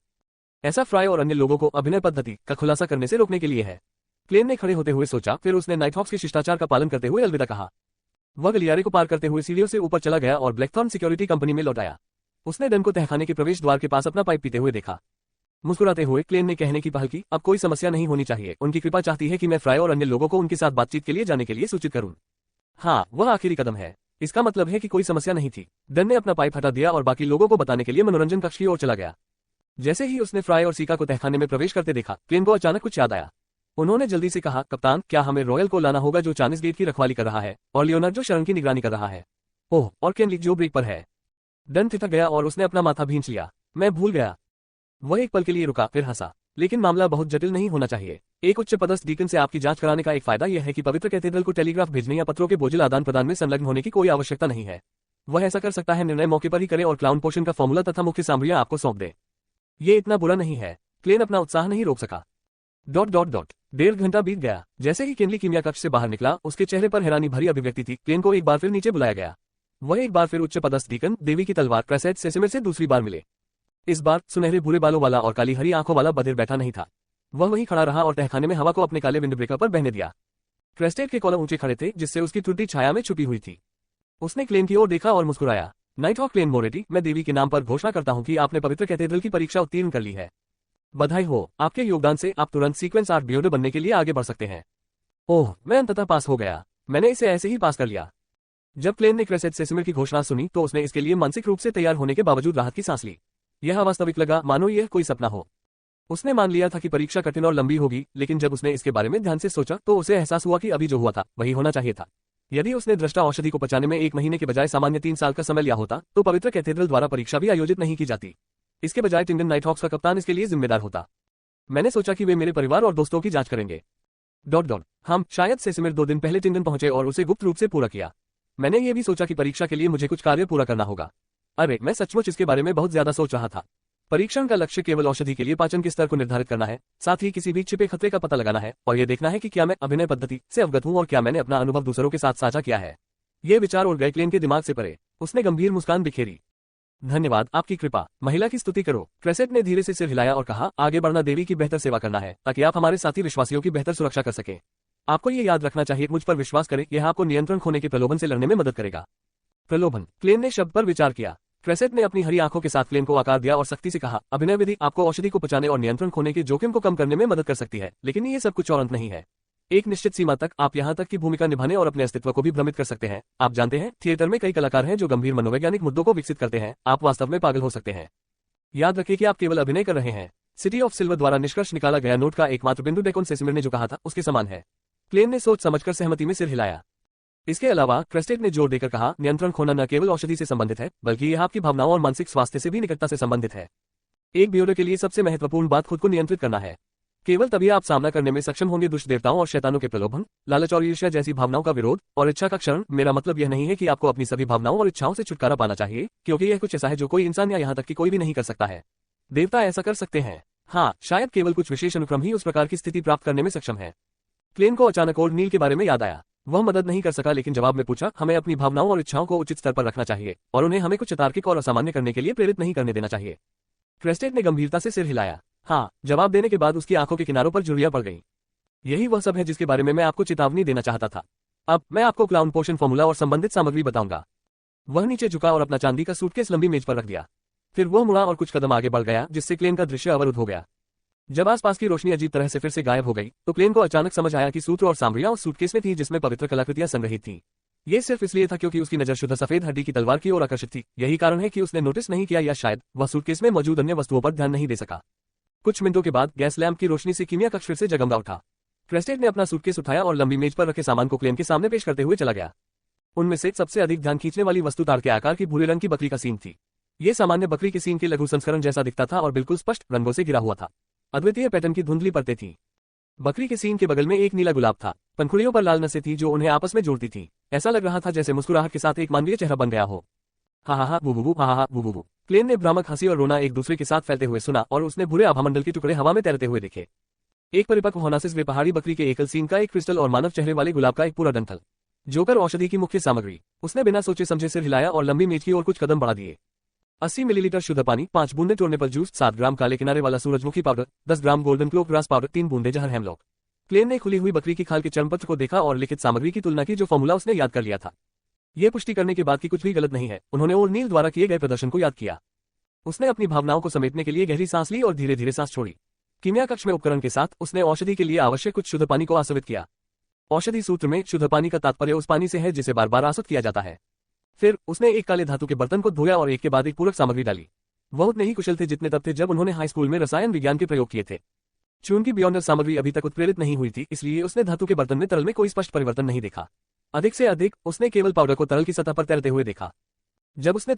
ऐसा फ्राई और अन्य लोगों को अभिनय पद्धति का खुलासा करने से रोकने के लिए है। क्लेन ने खड़े होते हुए सोचा, फिर उसने नाइटहॉक्स के शिष्टाचार का पालन करते हुए अलविदा कहा। वह गलियारे को पार करते हुए सीढ़ियों से ऊपर चला गया और ब्लैकथॉर्न सिक्योरिटी कंपनी में लौट आया। उसने डन को तहखाने के प्रवेश द्वार के पास अपना पाइप पीते हुए देखा। मुस्कुराते हुए क्लेन ने कहने की पहल की, अब कोई समस्या नहीं होनी चाहिए, उनकी कृपा चाहती है कि मैं फ्राई और अन्य लोगों को उनके साथ बातचीत के लिए जाने के लिए सूचित करूं। हाँ, वह आखिरी कदम है। इसका मतलब है कि कोई समस्या नहीं थी। डन ने अपना पाइप हटा दिया और बाकी लोगों को बताने के लिए मनोरंजन कक्ष की ओर चला गया। जैसे ही उसने फ्राई और सीका को तहखाने में प्रवेश करते देखा, क्लेन को अचानक कुछ याद आया। उन्होंने जल्दी से कहा, कप्तान, क्या हमें रॉयल को लाना होगा जो चाइनीज गेट की रखवाली कर रहा है, और लियोनार्ड जो शरण की निगरानी कर रहा है। ओह, और केनलिक जो ब्रेक पर है। डन ठिठक गया और उसने अपना माथा भींच लिया। मैं भूल गया। वह एक पल के लिए रुका, फिर हंसा। लेकिन मामला बहुत जटिल नहीं होना चाहिए। एक उच्च पदस्थ डीकन से आपकी जांच कराने का एक फायदा यह है कि पवित्र कैथेड्रल को टेलीग्राफ भेजने या पत्रों के बोझिल आदान प्रदान में संलग्न होने की कोई आवश्यकता नहीं है। वह ऐसा कर सकता है, निर्णय मौके पर ही करे और क्लाउन पोशन का फॉर्मूला तथा मुख्य सामग्रियां आपको सौंप दे। ये इतना बुरा नहीं है। क्लेन अपना उत्साह नहीं रोक सका। ... 1.5 घंटा बीत गया। जैसे ही केनली कीमिया कक्ष से बाहर निकला, उसके चेहरे पर हैरानी भरी अभिव्यक्ति थी। क्लेन को एक बार फिर नीचे बुलाया गया। वह एक बार फिर उच्च पदस्थ डीकन, देवी की तलवार क्रेसेट सेसिमिर से दूसरी बार मिले। इस बार सुनहरे भूरे बालों वाला और काली हरी आंखों वाला बधिर बैठा नहीं था। वह वहीं खड़ा रहा और तहखाने में हवा को अपने काले विंड ब्रेकर पर बहने दिया। क्रेस्टेड के कॉलम ऊंचे खड़े थे, जिससे उसकी त्रुटि छाया में छुपी हुई थी। उसने क्लेन की ओर देखा और मुस्कुराया। नाइटहॉक क्लेन मोरेटी, मैं देवी के नाम पर घोषणा करता हूं कि आपने पवित्र कैथेड्रल की परीक्षा उत्तीर्ण कर ली है। बधाई हो, आपके योगदान से आप तुरंत सीक्वेंस आर्ट बियोडर बनने के लिए आगे बढ़ सकते हैं। ओह, मैं अंततः पास हो गया। मैंने इसे ऐसे ही पास कर लिया। जब क्लेन ने क्रेसेट सेसिमिर की घोषणा सुनी तो उसने इसके लिए मानसिक रूप से तैयार होने के बावजूद राहत की सांस ली। यह वास्तविक लगा, मानो यह कोई सपना हो। उसने मान लिया था कि परीक्षा कठिन और लंबी होगी, लेकिन जब उसने इसके बारे में ध्यान से सोचा तो उसे एहसास हुआ कि अभी जो हुआ था वही होना चाहिए था। यदि उसने दृष्टा औषधि को पचाने में 1 महीने के बजाय सामान्य 3 साल का समय लिया होता तो पवित्र कैथेड्रल द्वारा परीक्षा भी आयोजित नहीं की जाती। इसके बजाय टिंगन नाइटहॉक्स का कप्तान इसके लिए जिम्मेदार होता। मैंने सोचा कि वे मेरे परिवार और दोस्तों की जांच करेंगे। ... हम शायद सेसिमिर 2 दिन पहले टिंगन पहुंचे और उसे गुप्त रूप से पूरा किया। मैंने ये भी सोचा कि परीक्षा के लिए मुझे कुछ कार्य पूरा करना होगा। अरे, मैं सचमुच इसके बारे में बहुत ज्यादा सोच रहा था। परीक्षण का लक्ष्य केवल औषधि के लिए पाचन के स्तर को निर्धारित करना है, साथ ही किसी भी छिपे खतरे का पता लगाना है और यह देखना है कि क्या मैं अभिनय पद्धति से अवगत हूं और क्या मैंने अपना अनुभव दूसरों के साथ साझा किया है। ये विचार उड़ गए क्लेन के दिमाग से परे। उसने गंभीर मुस्कान बिखेरी। धन्यवाद, आपकी कृपा। महिला की स्तुति करो। क्रेसेट ने धीरे से सिर हिलाया और कहा, आगे बढ़ना देवी की बेहतर सेवा करना है, ताकि आप हमारे साथी विश्वासियों की बेहतर सुरक्षा कर सके। आपको ये याद रखना चाहिए, मुझ पर विश्वास करें, यह आपको नियंत्रण खोने के प्रलोभन से लड़ने में मदद करेगा। प्रलोभन? क्लेन ने शब्द पर विचार किया। क्रेसेट ने अपनी हरी आंखों के साथ क्लेन को आकार दिया और सख्ती से कहा, अभिनय विधि आपको औषधि को पचाने और नियंत्रण खोने के जोखिम को कम करने में मदद कर सकती है, लेकिन ये सब कुछ और अंत नहीं है। एक निश्चित सीमा तक आप यहाँ तक की भूमिका निभाने और अपने अस्तित्व को भी भ्रमित कर सकते हैं। आप जानते हैं, थिएटर में कई कलाकार हैं जो गंभीर मनोवैज्ञानिक मुद्दों को विकसित करते हैं। आप वास्तव में पागल हो सकते हैं। याद रखिए कि आप केवल अभिनय कर रहे हैं। सिटी ऑफ सिल्वर द्वारा निष्कर्ष निकाला गया नोट का एकमात्र बिंदु डेकोन सेसिमिर ने जो कहा था उसके समान है। क्लेन ने सोच समझकर सहमति में सिर हिलाया। इसके अलावा क्रेस्टेड ने जोर देकर कहा, नियंत्रण खोना न केवल औषधि से संबंधित है, बल्कि यह आपकी भावनाओं और मानसिक स्वास्थ्य से भी निकटता से संबंधित है। एक बियोडर के लिए सबसे महत्वपूर्ण बात खुद को नियंत्रित करना है। केवल तभी आप सामना करने में सक्षम होंगे दुष्ट देवताओं और शैतानों के प्रलोभन, लालच और ईर्ष्या जैसी भावनाओं का विरोध और इच्छा का क्षरण। मेरा मतलब यह नहीं है कि आपको अपनी सभी भावनाओं और इच्छाओं से छुटकारा पाना चाहिए, क्योंकि यह कुछ ऐसा है जो कोई इंसान या यहाँ तक कि कोई भी नहीं कर सकता है। देवता ऐसा कर सकते हैं, हाँ, शायद केवल कुछ विशेष अनुक्रम ही उस प्रकार की स्थिति प्राप्त करने में सक्षम है। क्लेन को अचानक ओल्ड नील के बारे में याद आया। वह मदद नहीं कर सका, लेकिन जवाब में पूछा, हमें अपनी भावनाओं और इच्छाओं को उचित स्तर पर रखना चाहिए और उन्हें हमें कुछ तार्किक और असामान्य करने के लिए प्रेरित नहीं करने देना चाहिए। क्रेस्टेड ने गंभीरता से सिर हिलाया। हाँ, जवाब देने के बाद उसकी आंखों के किनारों पर झुर्रियां पड़ गईं। यही वह सब है जिसके बारे में मैं आपको चेतावनी देना चाहता था। अब मैं आपको क्लाउन पोशन फॉर्मूला और संबंधित सामग्री बताऊंगा। वह नीचे झुका और अपना चांदी का सूटकेस लंबी मेज पर रख दिया। फिर वह मुड़ा और कुछ कदम आगे बढ़ गया, जिससे क्लेन का दृश्य अवरुद्ध हो गया। जब आसपास की रोशनी अजीब तरह से फिर से गायब हो गई तो क्लेन को अचानक समझ आया कि सूत्र और सामग्रियां उस सूटकेस में थी जिसमें पवित्र कलाकृतियां संग्रहित थीं। ये सिर्फ इसलिए था क्योंकि उसकी नजर शुद्ध सफेद हड्डी की तलवार की ओर आकर्षित थी। यही कारण है कि उसने नोटिस नहीं किया, या शायद वह सूटकेस में मौजूद अन्य वस्तुओं पर ध्यान नहीं दे सका। कुछ मिनटों के बाद गैस लैंप की रोशनी से कीमिया कक्ष फिर से जगमगा उठा। क्रेस्टेड ने अपना सूटकेस उठाया और लंबी मेज पर रखे सामान को क्लेन के सामने पेश करते हुए चला गया। उनमें से सबसे अधिक ध्यान खींचने वाली वस्तु तार के आकार की भूरे रंग की बकरी का सींग थी। ये सामान्य बकरी के सींग के लघु संस्करण जैसा दिखता था और बिल्कुल स्पष्ट रंगों से घिरा हुआ था। अद्वितीय पैटर्न की धुंधली परतें थीं। बकरी के सींग के बगल में एक नीला गुलाब था। पंखुड़ियों पर लाल नसें थीं जो उन्हें आपस में जोड़ती थीं। ऐसा लग रहा था जैसे मुस्कुराहट के साथ एक मानवीय चेहरा बन गया हो। हा हा हा वू हा हा वू। क्लेन ने भ्रामक हंसी और रोना एक दूसरे के साथ फैलते हुए सुना और उसने भूरे आभामंडल के टुकड़े हवा में तैरते हुए देखे। एक परिपक्व होनासिस वे पहाड़ी बकरी के एकल सींग का एक क्रिस्टल और मानव चेहरे वाले गुलाब का एक पूरा डंठल। जोकर औषधि की मुख्य सामग्री। उसने बिना सोचे समझे सिर हिलाया और लंबी मेज की ओर कुछ कदम बढ़ा दिए। 80 मिलीलीटर शुद्ध पानी, 5 बूंदे चोरने पर जूस, 7 ग्राम काले किनारे वाला सूरजमुखी पाउडर, 10 ग्राम गोल्डन क्लोव ग्रास पाउडर, 3 बूंदे जहर हेमलॉक। क्लेन ने खुली हुई बकरी की खाल के चर्मपत्र को देखा और लिखित सामग्री की तुलना की जो फॉर्मूला उसने याद कर लिया था। यह पुष्टि करने के बाद कि कुछ भी गलत नहीं है, उन्होंने ओल्ड नील द्वारा किए गए प्रदर्शन को याद किया। उसने अपनी भावनाओं को समेटने के लिए गहरी सांस ली और धीरे धीरे सांस छोड़ी। कीमिया कक्ष में उपकरण के साथ उसने औषधि के लिए आवश्यक कुछ शुद्ध पानी को आसवित किया। औषधि सूत्र में शुद्ध पानी का तात्पर्य उस पानी से है जिसे बार बार आसुत किया जाता है। फिर उसने एक काले धातु के बर्तन को धोया और एक के बाद एक पूरक सामग्री डाली। वह उतने ही कुशल थे जितने तब थे जब उन्होंने हाई स्कूल में रसायन विज्ञान के प्रयोग किए थे। चूंकि बियॉन्डर सामग्री अभी तक उत्प्रेरित नहीं हुई थी, इसलिए उसने धातु के बर्तन में तरल में कोई स्पष्ट परिवर्तन नहीं देखा। अधिक से अधिक उसने केवल पाउडर को तरल की सतह पर तैरते हुए देखा। जब उसने